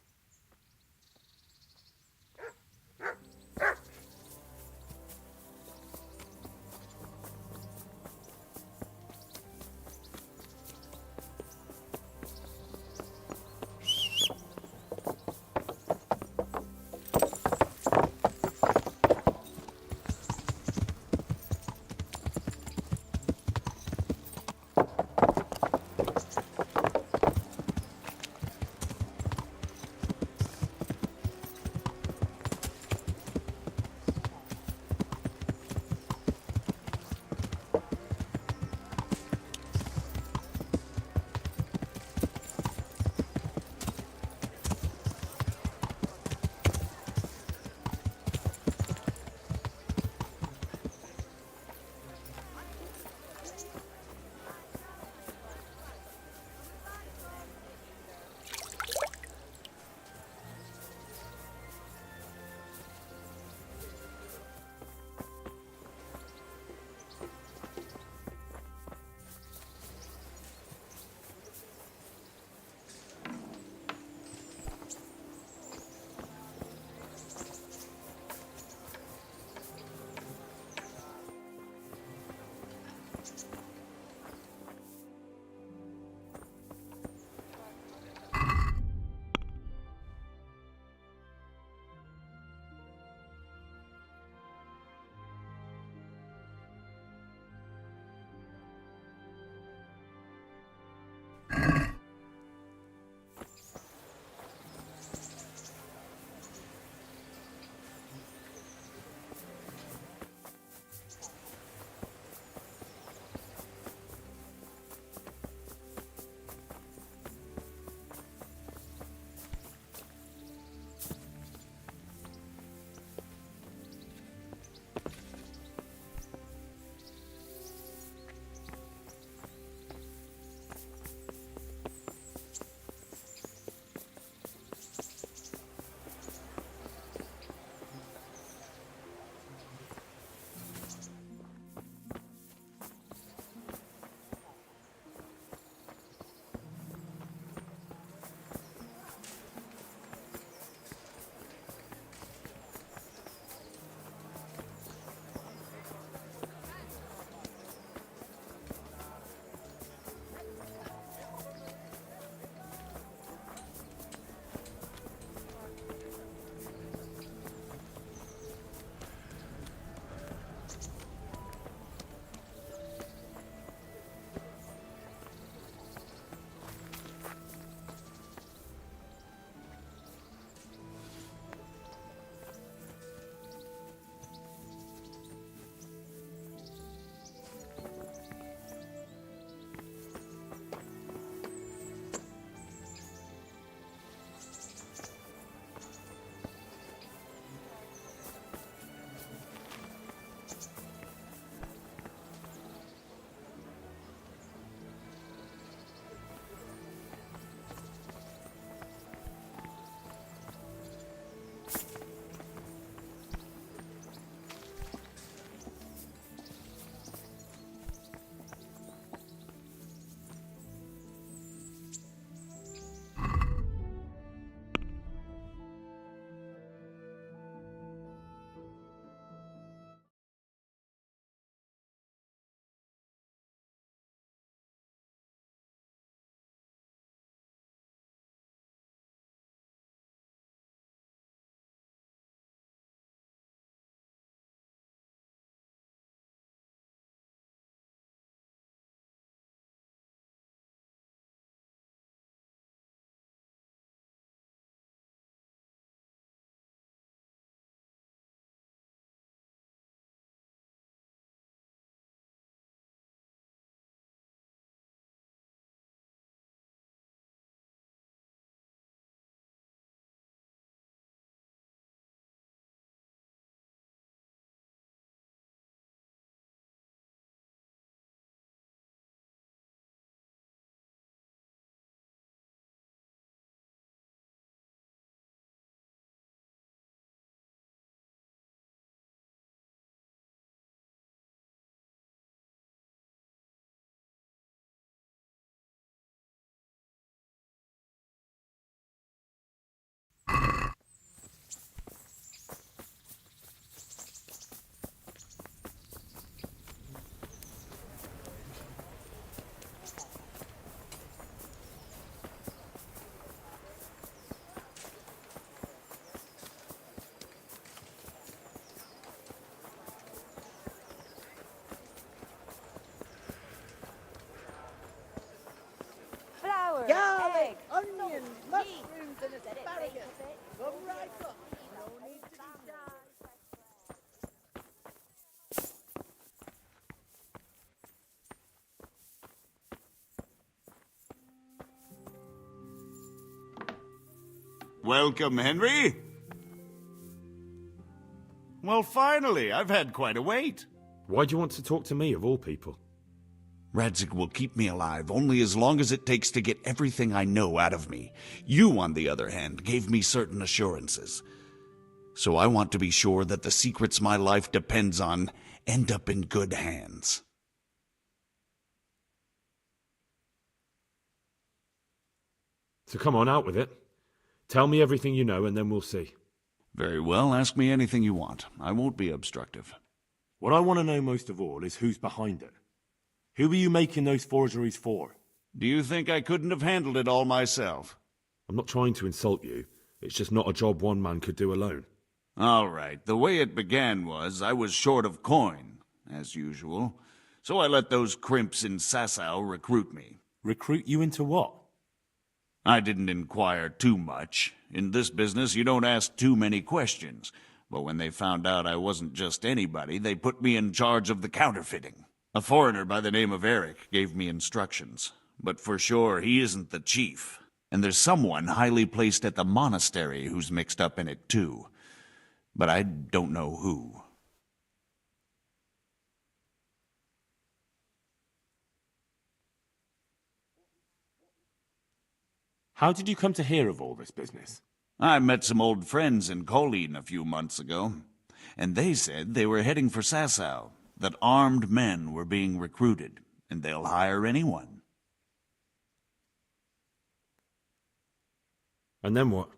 Welcome, Henry. Well, finally, I've had quite a wait. Why do you want to talk to me, of all people? Radzig will keep me alive only as long as it takes to get everything I know out of me. You, on the other hand, gave me certain assurances. So I want to be sure that the secrets my life depends on end up in good hands. So come on, out with it. Tell me everything you know, and then we'll see. Very well, ask me anything you want. I won't be obstructive. What I want to know most of all is who's behind it. Who are you making those forgeries for? Do you think I couldn't have handled it all myself? I'm not trying to insult you. It's just not a job one man could do alone. All right, the way it began was I was short of coin, as usual. So I let those crimps in Sasau recruit me. Recruit you into what? I didn't inquire too much. In this business, you don't ask too many questions. But when they found out I wasn't just anybody, they put me in charge of the counterfeiting. A foreigner by the name of Eric gave me instructions. But for sure, he isn't the chief. And there's someone highly placed at the monastery who's mixed up in it too. But I don't know who. How did you come to hear of all this business? I met some old friends in Colleen a few months ago, and they said they were heading for Sasau, that armed men were being recruited, and they'll hire anyone. And then what?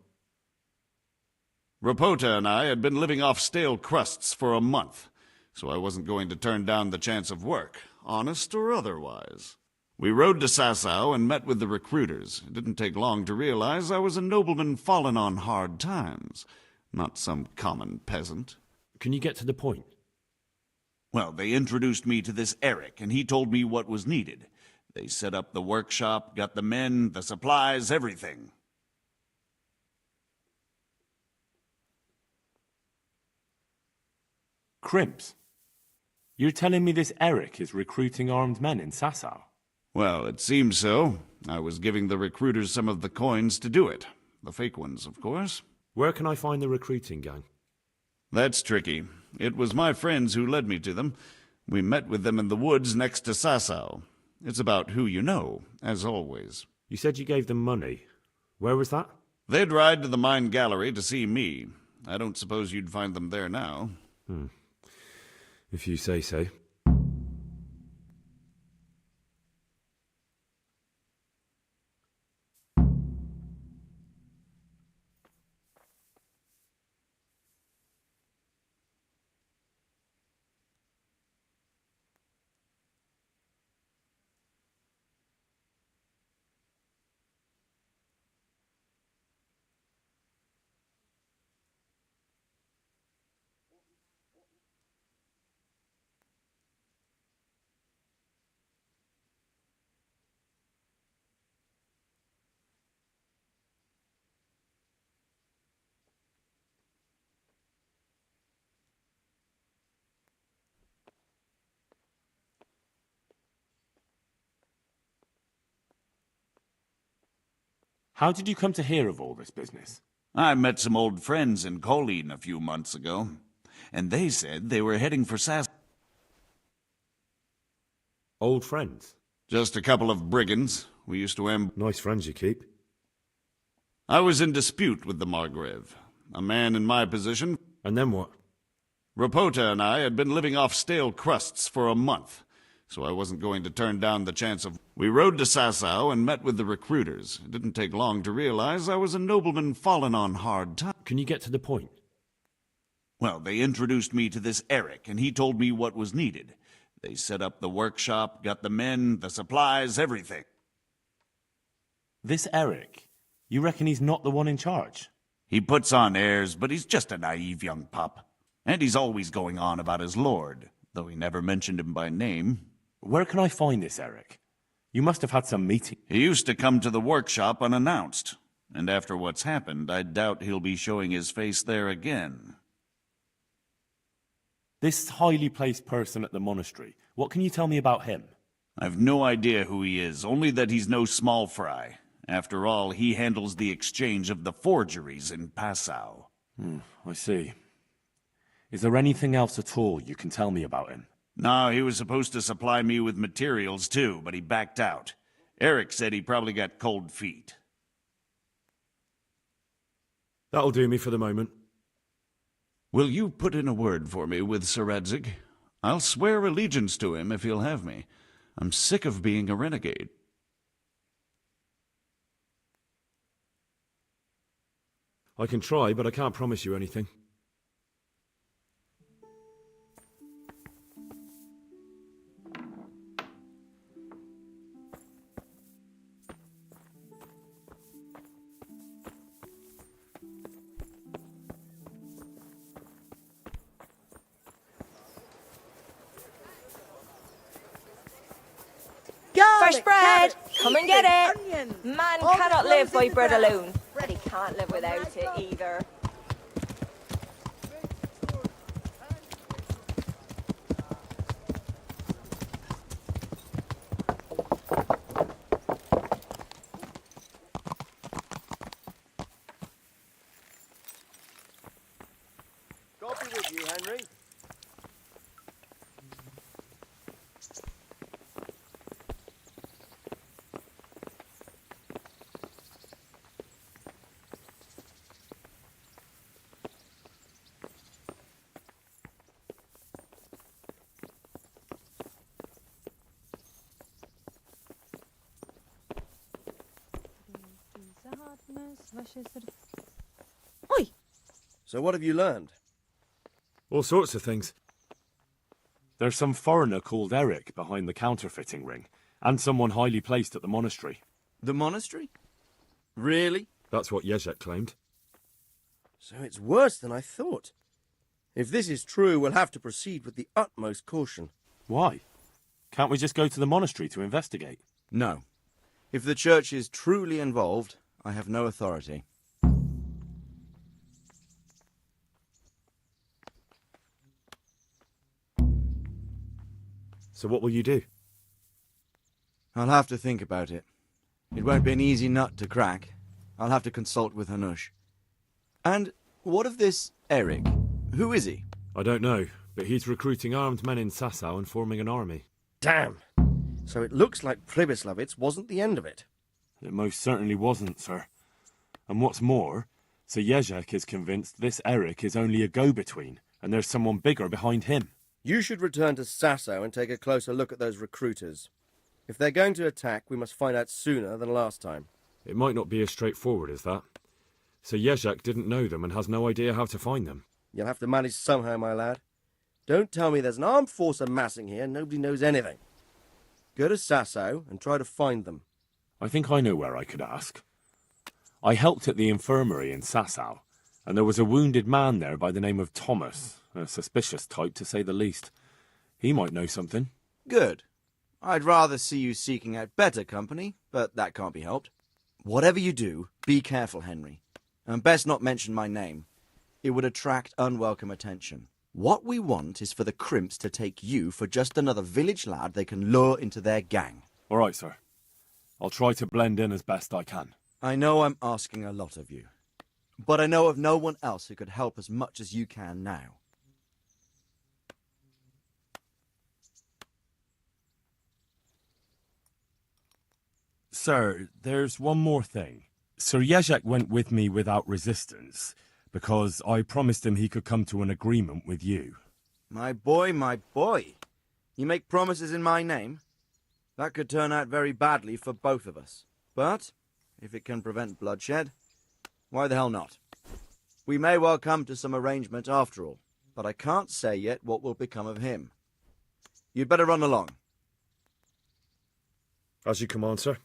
Rapota and I had been living off stale crusts for a month, so I wasn't going to turn down the chance of work, honest or otherwise. We rode to Sasau and met with the recruiters. It didn't take long to realize I was a nobleman fallen on hard times, not some common peasant. Can you get to the point? Well, they introduced me to this Eric, and he told me what was needed. They set up the workshop, got the men, the supplies, everything. Crimps? You're telling me this Eric is recruiting armed men in Sasau? Well, it seems so. I was giving the recruiters some of the coins to do it. The fake ones, of course. Where can I find the recruiting gang? That's tricky. It was my friends who led me to them. We met with them in the woods next to Sasau. It's about who you know, as always. You said you gave them money. Where was that? They'd ride to the mine gallery to see me. I don't suppose you'd find them there now. If you say so. How did you come to hear of all this business? I met some old friends in Colleen a few months ago, and they said they were heading for Sasau. Old friends? Just a couple of brigands. We used to Nice friends you keep. I was in dispute with the Margrave. A man in my position. And then what? Rapota and I had been living off stale crusts for a month, so I wasn't going to turn down the chance of... We rode to Sasau and met with the recruiters. It didn't take long to realize I was a nobleman fallen on hard times. Can you get to the point? Well, they introduced me to this Eric, and he told me what was needed. They set up the workshop, got the men, the supplies, everything. This Eric? You reckon he's not the one in charge? He puts on airs, but he's just a naive young pup. And he's always going on about his lord, though he never mentioned him by name. Where can I find this Eric? You must have had some meeting. He used to come to the workshop unannounced, and after what's happened, I doubt he'll be showing his face there again. This highly placed person at the monastery, what can you tell me about him? I've no idea who he is, only that he's no small fry, After all, he handles the exchange of the forgeries in Passau. I see. Is there anything else at all you can tell me about him? No, he was supposed to supply me with materials too, but he backed out. Eric said he probably got cold feet. That'll do me for the moment. Will you put in a word for me with Sir Radzig? I'll swear allegiance to him if he'll have me. I'm sick of being a renegade. I can try, but I can't promise you anything. Fresh bread! Come and get it! Onions. Man All the cannot live crumbs by in the bread ground. alone, but he can't live without it either. God be with you, Henry. Oi! So what have you learned? All sorts of things. There's some foreigner called Eric behind the counterfeiting ring, and someone highly placed at the monastery. The monastery? Really? That's what Jezek claimed. So it's worse than I thought. If this is true, we'll have to proceed with the utmost caution. Why? Can't we just go to the monastery to investigate? No. If the church is truly involved, I have no authority. So what will you do? I'll have to think about it. It won't be an easy nut to crack. I'll have to consult with Hanush. And what of this Eric? Who is he? I don't know, but he's recruiting armed men in Sasau and forming an army. Damn! So it looks like Pribyslavitz wasn't the end of it. It most certainly wasn't, sir. And what's more, Sir Jezek is convinced this Eric is only a go-between, and there's someone bigger behind him. You should return to Sasau and take a closer look at those recruiters. If they're going to attack, we must find out sooner than last time. It might not be as straightforward as that. Sir Jezek didn't know them and has no idea how to find them. You'll have to manage somehow, my lad. Don't tell me there's an armed force amassing here and nobody knows anything. Go to Sasau and try to find them. I think I know where I could ask. I helped at the infirmary in Sasau, and there was a wounded man there by the name of Thomas, a suspicious type to say the least. He might know something. Good. I'd rather see you seeking out better company, but that can't be helped. Whatever you do, be careful, Henry. And best not mention my name. It would attract unwelcome attention. What we want is for the crimps to take you for just another village lad they can lure into their gang. All right, sir. I'll try to blend in as best I can. I know I'm asking a lot of you, but I know of no one else who could help as much as you can now. Sir, there's one more thing. Sir Jezek went with me without resistance, because I promised him he could come to an agreement with you. My boy, my boy. You make promises in my name? That could turn out very badly for both of us. But if it can prevent bloodshed, why the hell not? We may well come to some arrangement after all, but I can't say yet what will become of him. You'd better run along. As you command, sir.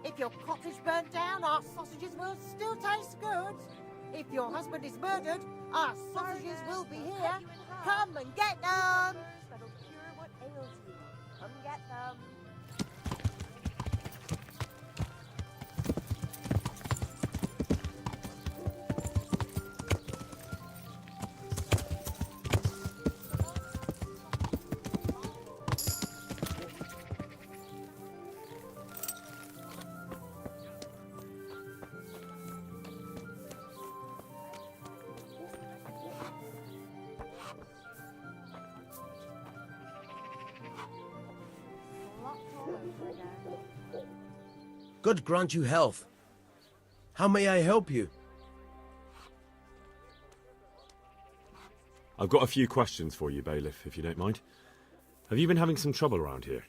If your cottage burnt down, our sausages will still taste good. If your husband is murdered, our sausages will be here. Come and get them! That'll cure what ails you. Come get them. God grant you health. How may I help you? I've got a few questions for you, Bailiff, if you don't mind. Have you been having some trouble around here?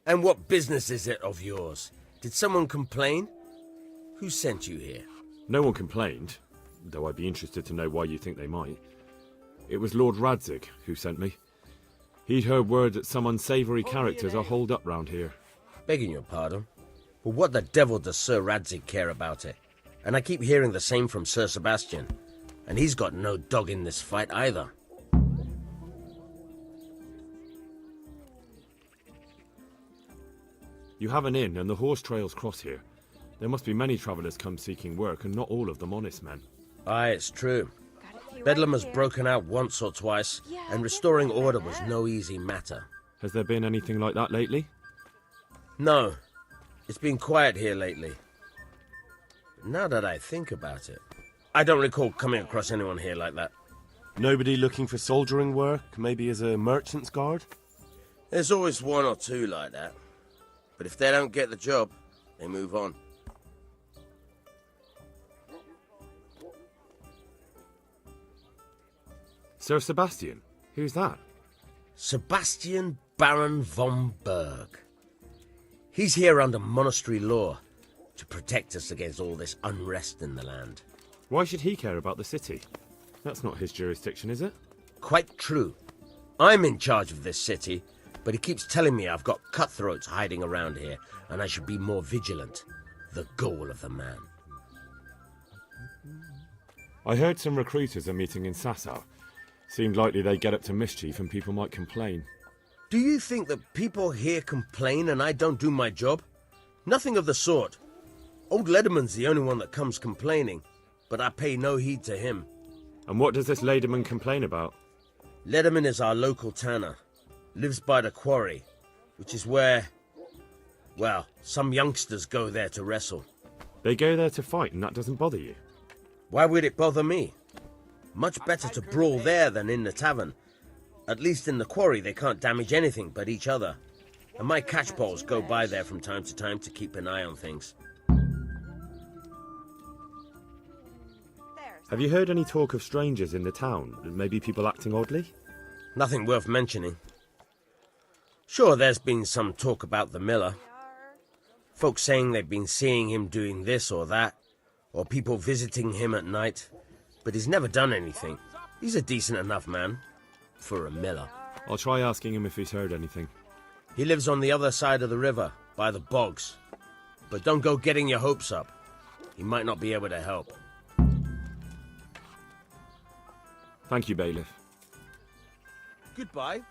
And what business is it of yours? Did someone complain? Who sent you here? No one complained, though I'd be interested to know why you think they might. It was Lord Radzig who sent me. He'd heard word that some unsavoury characters are holed up round here. Begging your pardon, but what the devil does Sir Radzig care about it? And I keep hearing the same from Sir Sebastian, and he's got no dog in this fight either. You have an inn, and the horse trails cross here. There must be many travellers come seeking work, and not all of them honest men. Aye, it's true. Bedlam has broken out once or twice, and restoring order was no easy matter. Has there been anything like that lately? No. It's been quiet here lately. But now that I think about it, I don't recall coming across anyone here like that. Nobody looking for soldiering work, maybe as a merchant's guard? There's always one or two like that. But if they don't get the job, they move on. Sir Sebastian? Who's that? Sebastian Baron von Berg. He's here under monastery law to protect us against all this unrest in the land. Why should he care about the city? That's not his jurisdiction, is it? Quite true. I'm in charge of this city, but he keeps telling me I've got cutthroats hiding around here, and I should be more vigilant. The goal of the man. I heard some recruiters are meeting in Sasau. Seemed likely they get up to mischief and people might complain. Do you think that people here complain and I don't do my job? Nothing of the sort. Old Lederman's the only one that comes complaining, but I pay no heed to him. And what does this Lederman complain about? Lederman is our local tanner. Lives by the quarry, which is where, well, some youngsters go there to wrestle. They go there to fight and that doesn't bother you? Why would it bother me? Much better to brawl there than in the tavern. At least in the quarry they can't damage anything but each other. And my catchpoles go by there from time to time to keep an eye on things. Have you heard any talk of strangers in the town? Maybe people acting oddly? Nothing worth mentioning. Sure, there's been some talk about the miller. Folks saying they've been seeing him doing this or that, or people visiting him at night. But he's never done anything. He's a decent enough man. For a miller. I'll try asking him if he's heard anything. He lives on the other side of the river, by the bogs. But don't go getting your hopes up. He might not be able to help. Thank you, Bailiff. Goodbye.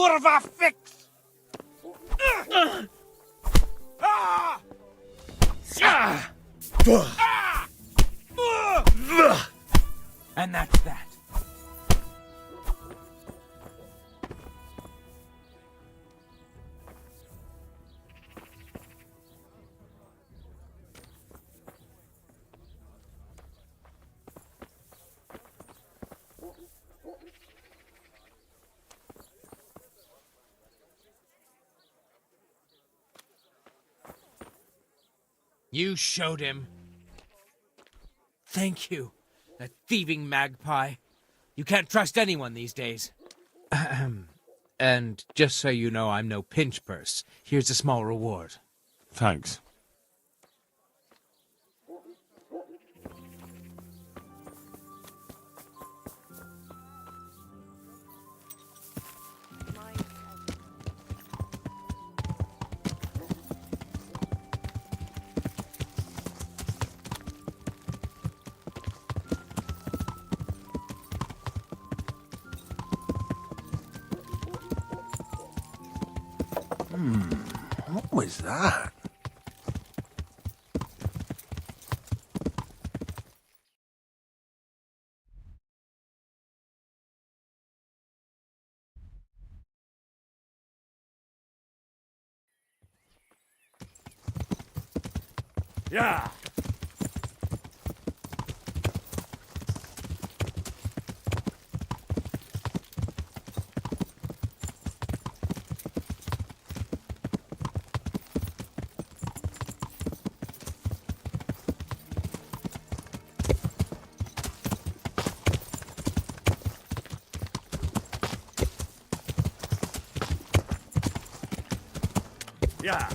more of a fix! And that's that. You showed him. Thank you, that thieving magpie. You can't trust anyone these days. And just so you know, I'm no pinch purse. Here's a small reward. Thanks. What was that? Yeah. Yeah.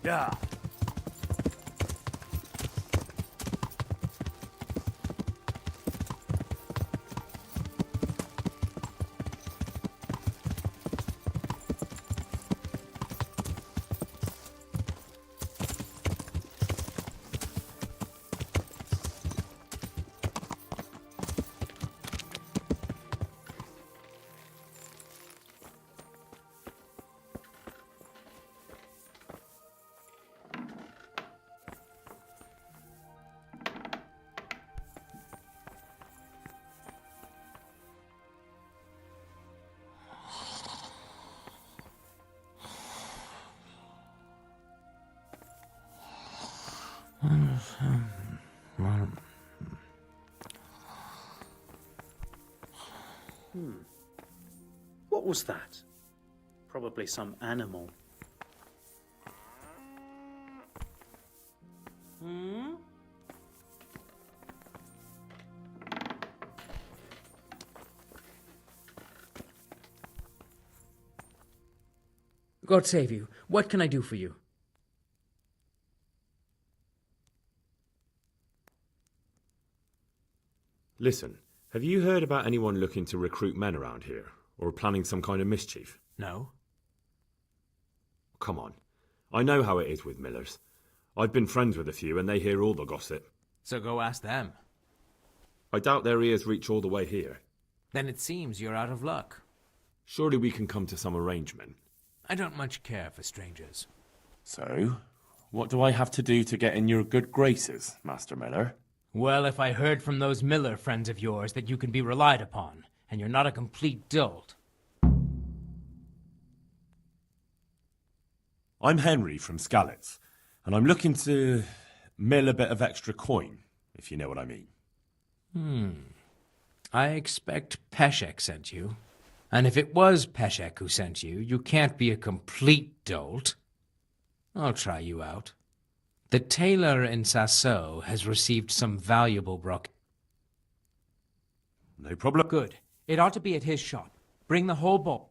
Yeah. What was that? Probably some animal. God save you. What can I do for you? Listen, have you heard about anyone looking to recruit men around here? Or planning some kind of mischief? No. Come on. I know how it is with millers. I've been friends with a few and they hear all the gossip. So go ask them. I doubt their ears reach all the way here. Then it seems you're out of luck. Surely we can come to some arrangement. I don't much care for strangers. So, what do I have to do to get in your good graces, Master Miller? Well, if I heard from those Miller friends of yours that you can be relied upon, and you're not a complete dolt. I'm Henry from Skalitz, and I'm looking to mill a bit of extra coin, if you know what I mean. I expect Peshek sent you. And if it was Peshek who sent you, you can't be a complete dolt. I'll try you out. The tailor in Sasso has received some valuable No problem. Good. It ought to be at his shop. Bring the whole bowl.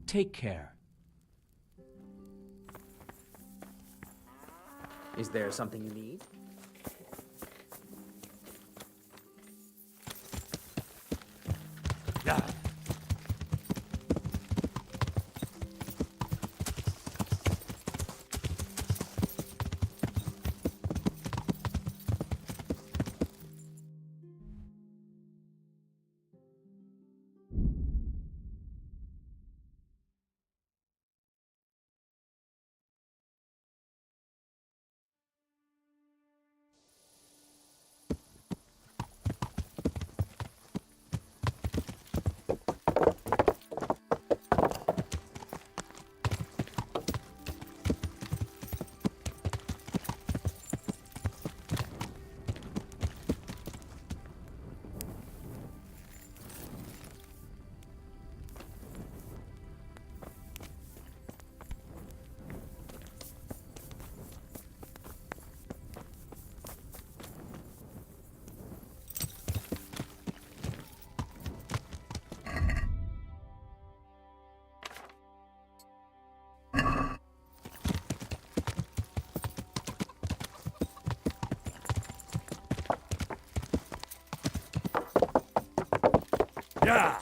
Take care. Is there something you need? Yeah. Yeah.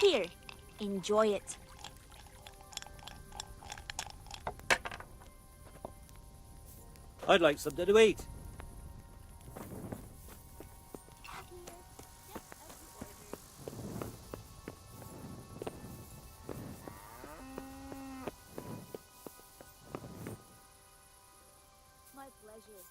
Here, enjoy it. I'd like something to eat. My pleasure.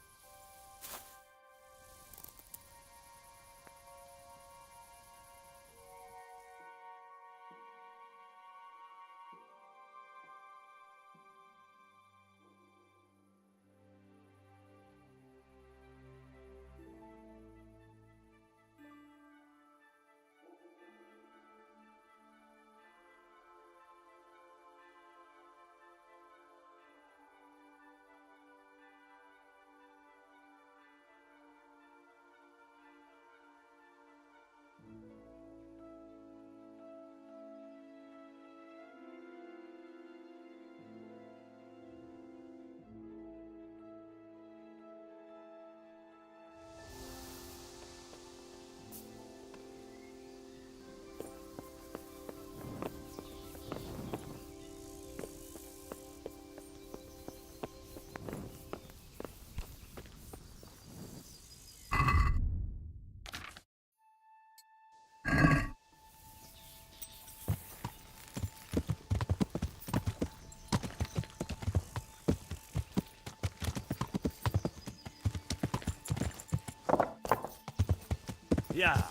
Yeah.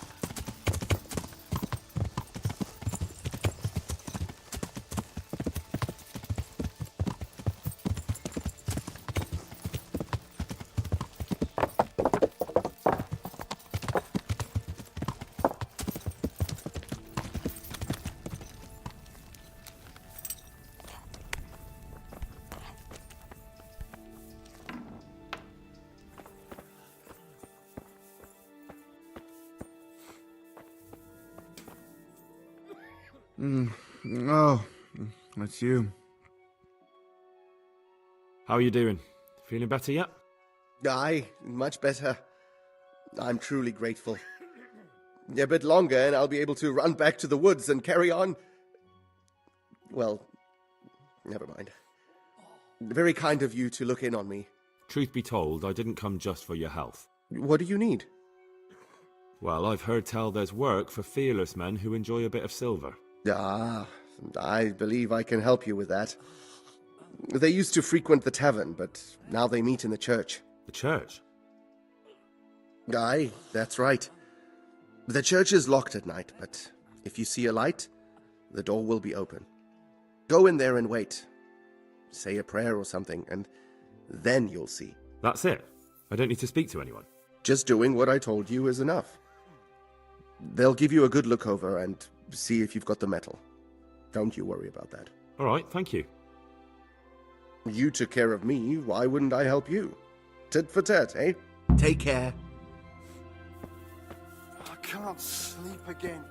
Oh, that's you. How are you doing? Feeling better yet? Aye, much better. I'm truly grateful. A bit longer and I'll be able to run back to the woods and carry on. Well, never mind. Very kind of you to look in on me. Truth be told, I didn't come just for your health. What do you need? Well, I've heard tell there's work for fearless men who enjoy a bit of silver. Ah, I believe I can help you with that. They used to frequent the tavern, but now they meet in the church. The church? Aye, that's right. The church is locked at night, but if you see a light, the door will be open. Go in there and wait. Say a prayer or something, and then you'll see. That's it? I don't need to speak to anyone? Just doing what I told you is enough. They'll give you a good look over and see if you've got the metal. Don't you worry about that. All right, thank you. You took care of me, why wouldn't I help you? Tit for tat, eh? Take care. I can't sleep again.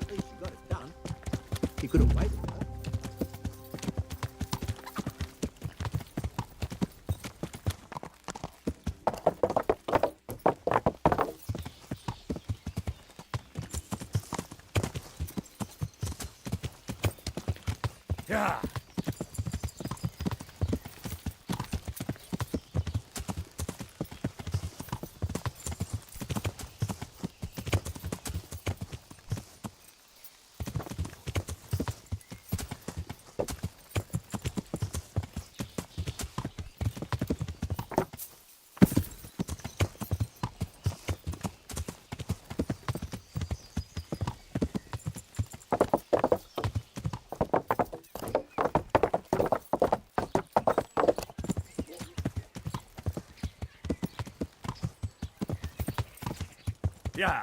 At least you got it done. You could have waited, huh? Yeah. Yeah.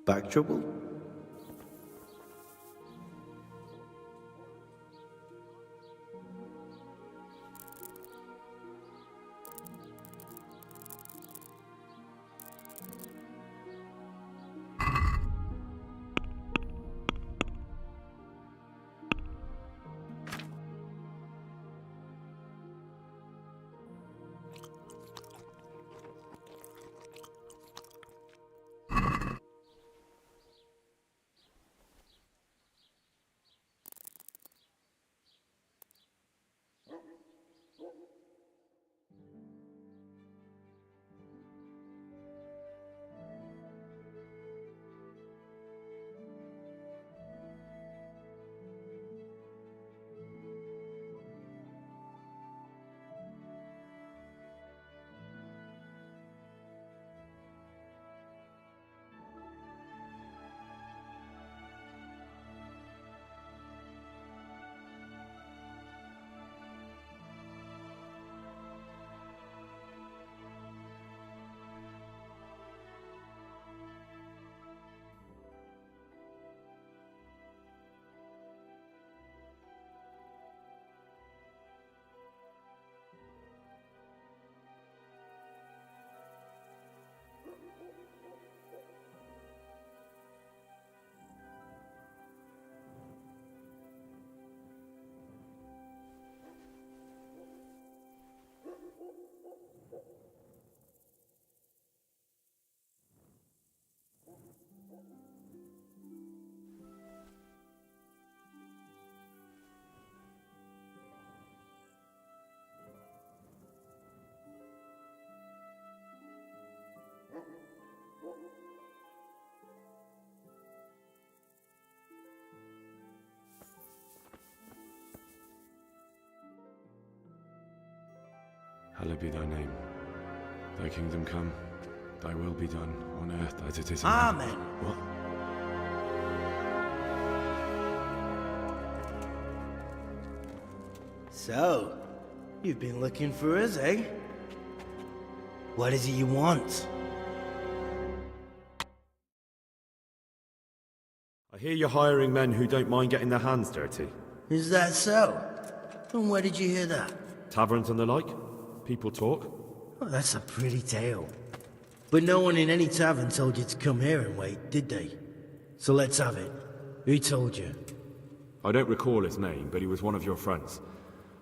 Back trouble? Hallowed be thy name. Thy kingdom come. Thy will be done on earth as it is in Amen. heaven. What? So, you've been looking for us, eh? What is it you want? I hear you're hiring men who don't mind getting their hands dirty. Is that so? And where did you hear that? Taverns and the like? People talk? Oh, that's a pretty tale. But no one in any tavern told you to come here and wait, did they? So let's have it. Who told you? I don't recall his name, but he was one of your friends.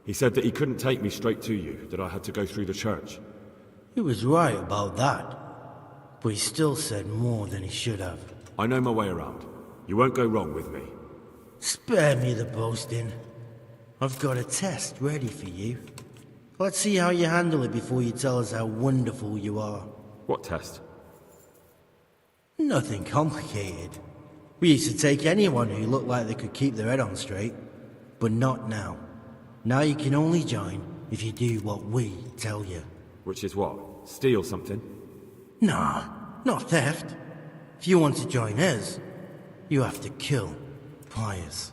He said that he couldn't take me straight to you, that I had to go through the church. He was right about that. But he still said more than he should have. I know my way around. You won't go wrong with me. Spare me the boasting. I've got a test ready for you. Let's see how you handle it before you tell us how wonderful you are. What test? Nothing complicated. We used to take anyone who looked like they could keep their head on straight. But not now. Now you can only join if you do what we tell you. Which is what? Steal something? Nah, not theft. If you want to join us, you have to kill Pius.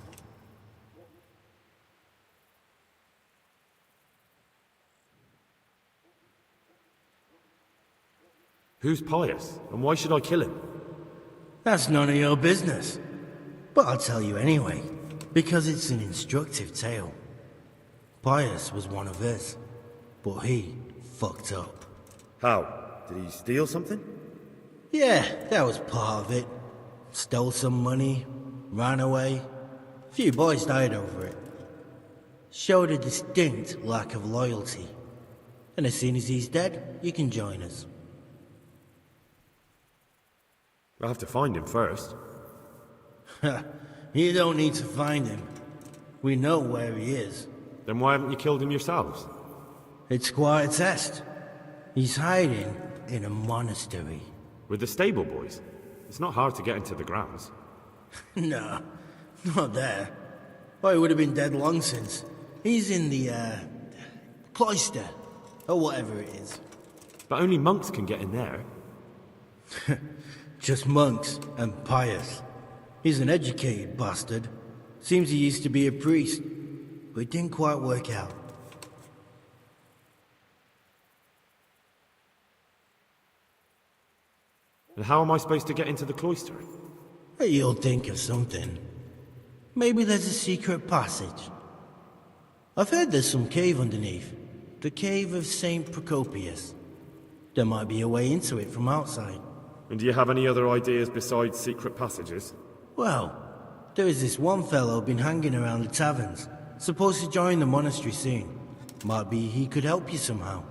Who's Pius, and why should I kill him? That's none of your business. But I'll tell you anyway, because it's an instructive tale. Pius was one of us, but he fucked up. How? Did he steal something? Yeah, that was part of it. Stole some money, ran away. A few boys died over it. Showed a distinct lack of loyalty. And as soon as he's dead, you can join us. I'll have to find him first. You don't need to find him. We know where he is. Then why haven't you killed him yourselves? It's quite a test. He's hiding in a monastery. With the stable boys? It's not hard to get into the grounds. No, not there. Well, he would have been dead long since. He's in the, cloister, or whatever it is. But only monks can get in there. Just monks and Pius. He's an educated bastard. Seems he used to be a priest, but it didn't quite work out. And how am I supposed to get into the cloister? You'll think of something. Maybe there's a secret passage. I've heard there's some cave underneath. The cave of St. Procopius. There might be a way into it from outside. And do you have any other ideas besides secret passages? Well, there is this one fellow been hanging around the taverns. Supposed to join the monastery soon. Might be he could help you somehow.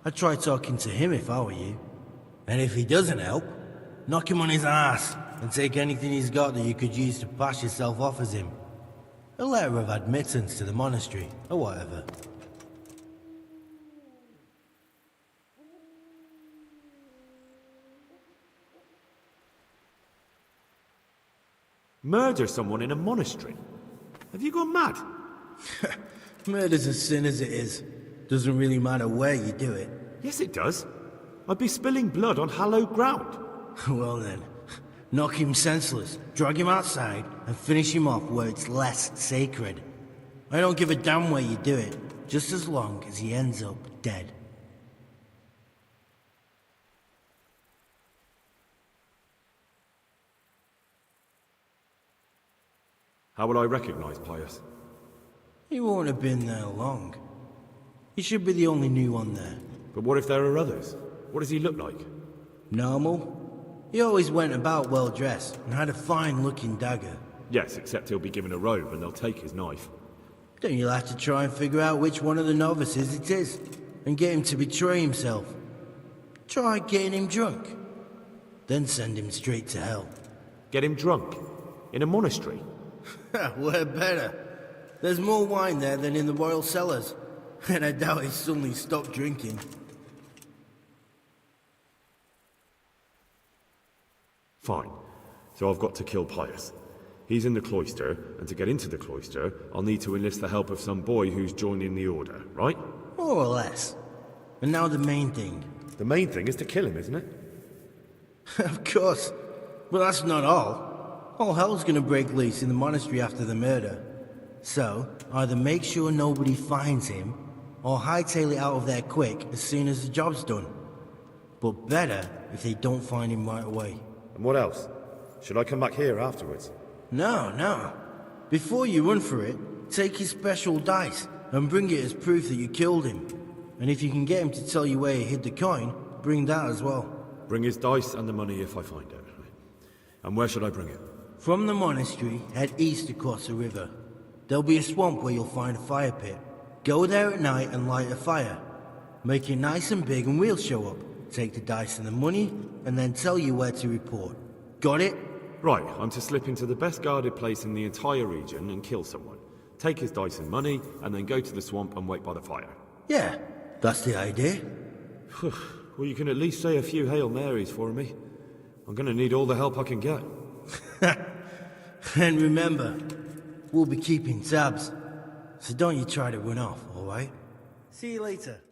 I'd try talking to him if I were you. And if he doesn't help, knock him on his ass and take anything he's got that you could use to pass yourself off as him. A letter of admittance to the monastery, or whatever. Murder someone in a monastery? Have you gone mad? Murder's a sin as it is. Doesn't really matter where you do it. Yes, it does. I'd be spilling blood on hallowed ground. Well then, knock him senseless, drag him outside, and finish him off where it's less sacred. I don't give a damn where you do it, just as long as he ends up dead. How would I recognize Pius? He won't have been there long. He should be the only new one there. But what if there are others? What does he look like? Normal. He always went about well dressed and had a fine looking dagger. Yes, except he'll be given a robe and they'll take his knife. Then you'll have to try and figure out which one of the novices it is, and get him to betray himself. Try getting him drunk. Then send him straight to hell. Get him drunk? In a monastery? Where better? There's more wine there than in the royal cellars, and I doubt he suddenly stopped drinking. Fine. So I've got to kill Pius. He's in the cloister, and to get into the cloister, I'll need to enlist the help of some boy who's joining the order, right? More or less. And now the main thing. The main thing is to kill him, isn't it? Of course. But that's not all. All hell's gonna break loose in the monastery after the murder. So, either make sure nobody finds him, or hightail it out of there quick as soon as the job's done. But better if they don't find him right away. And what else? Should I come back here afterwards? No. Before you run for it, take his special dice and bring it as proof that you killed him. And if you can get him to tell you where he hid the coin, bring that as well. Bring his dice and the money if I find it. And where should I bring it? From the monastery, head east across the river. There'll be a swamp where you'll find a fire pit. Go there at night and light a fire. Make it nice and big and we'll show up. Take the dice and the money, and then tell you where to report. Got it? Right, I'm to slip into the best guarded place in the entire region and kill someone. Take his dice and money, and then go to the swamp and wait by the fire. Yeah, that's the idea. Well, you can at least say a few Hail Marys for me. I'm gonna need all the help I can get. And remember, we'll be keeping tabs. So don't you try to run off, alright? See you later.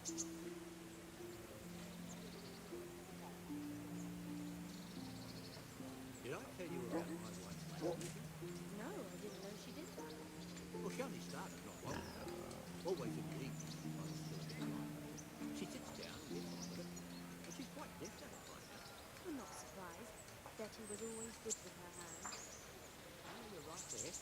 Did I tell you about my wife's language? No, I didn't know she did that. Well, she only started not long ago. Always in the evenings when I was still a bit tired. She sits down and gets on with it. And she's quite deft at it right now. I'm not surprised. Betty was always good with her hands. Oh, you're right there.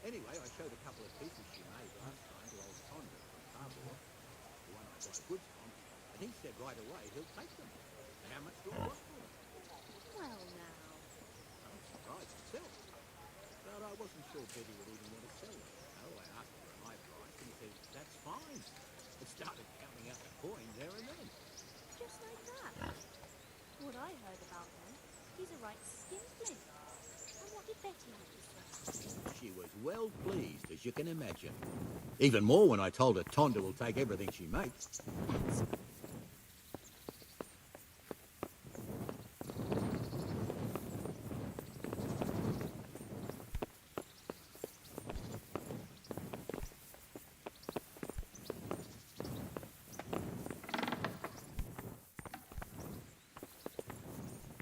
Anyway, I showed a couple of pieces she made last time to old Tonda from Harbour, the one I buy goods from, and he said right away he'll take them. And how much do I want for them? Well, now. I'm surprised myself. But I wasn't sure Betty would even want to sell them. So I asked for a high price, and he said, that's fine. And started counting out the coin there and then. Just like that. What I heard about him, he's a right skinflint. And what did Betty have to say? She was well pleased, as you can imagine. Even more when I told her Tonda will take everything she makes.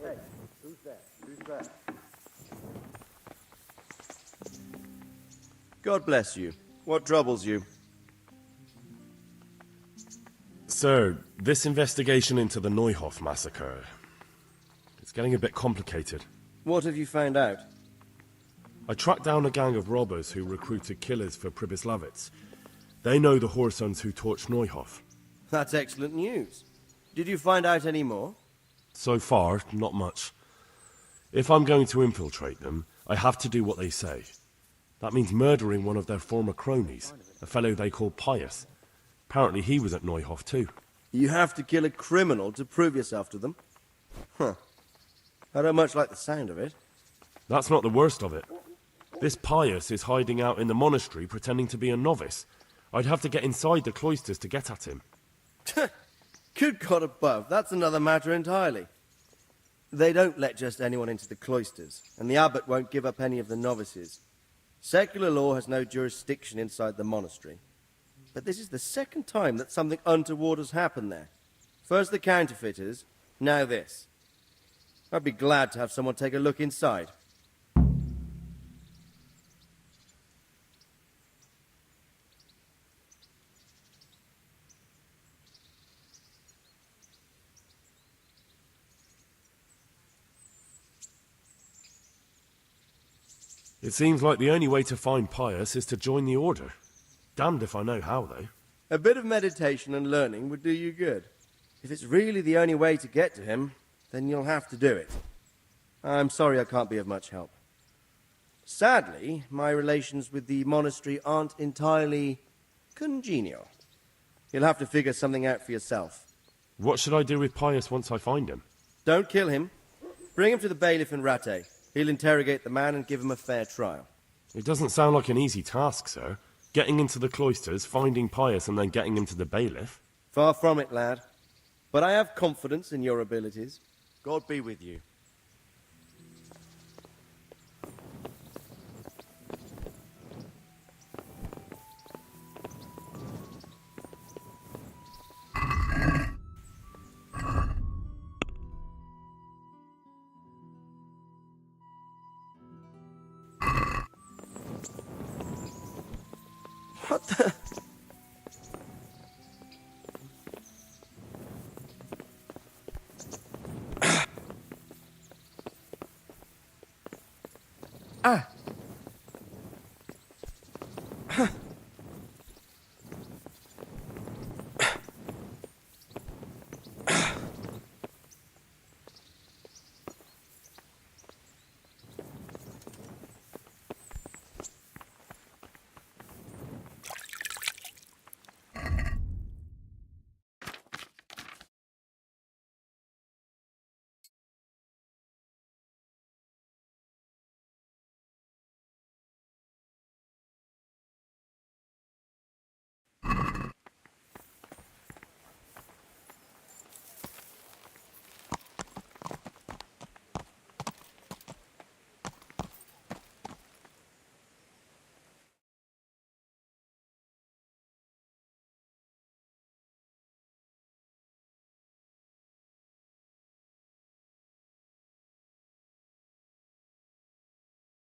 Hey, who's that? Who's that? God bless you. What troubles you? Sir, this investigation into the Neuhof massacre, it's getting a bit complicated. What have you found out? I tracked down a gang of robbers who recruited killers for Pribyslavitz. They know the Horsons who torched Neuhof. That's excellent news. Did you find out any more? So far, not much. If I'm going to infiltrate them, I have to do what they say. That means murdering one of their former cronies, a fellow they call Pius. Apparently he was at Neuhof too. You have to kill a criminal to prove yourself to them? Huh. I don't much like the sound of it. That's not the worst of it. This Pius is hiding out in the monastery pretending to be a novice. I'd have to get inside the cloisters to get at him. Good God above, that's another matter entirely. They don't let just anyone into the cloisters, and the abbot won't give up any of the novices. Secular law has no jurisdiction inside the monastery. But this is the second time that something untoward has happened there. First the counterfeiters, now this. I'd be glad to have someone take a look inside. It seems like the only way to find Pius is to join the order. Damned if I know how, though. A bit of meditation and learning would do you good. If it's really the only way to get to him, then you'll have to do it. I'm sorry I can't be of much help. Sadly, my relations with the monastery aren't entirely congenial. You'll have to figure something out for yourself. What should I do with Pius once I find him? Don't kill him. Bring him to the bailiff in Rattay. He'll interrogate the man and give him a fair trial. It doesn't sound like an easy task, sir. Getting into the cloisters, finding Pius, and then getting him to the bailiff. Far from it, lad. But I have confidence in your abilities. God be with you. What the...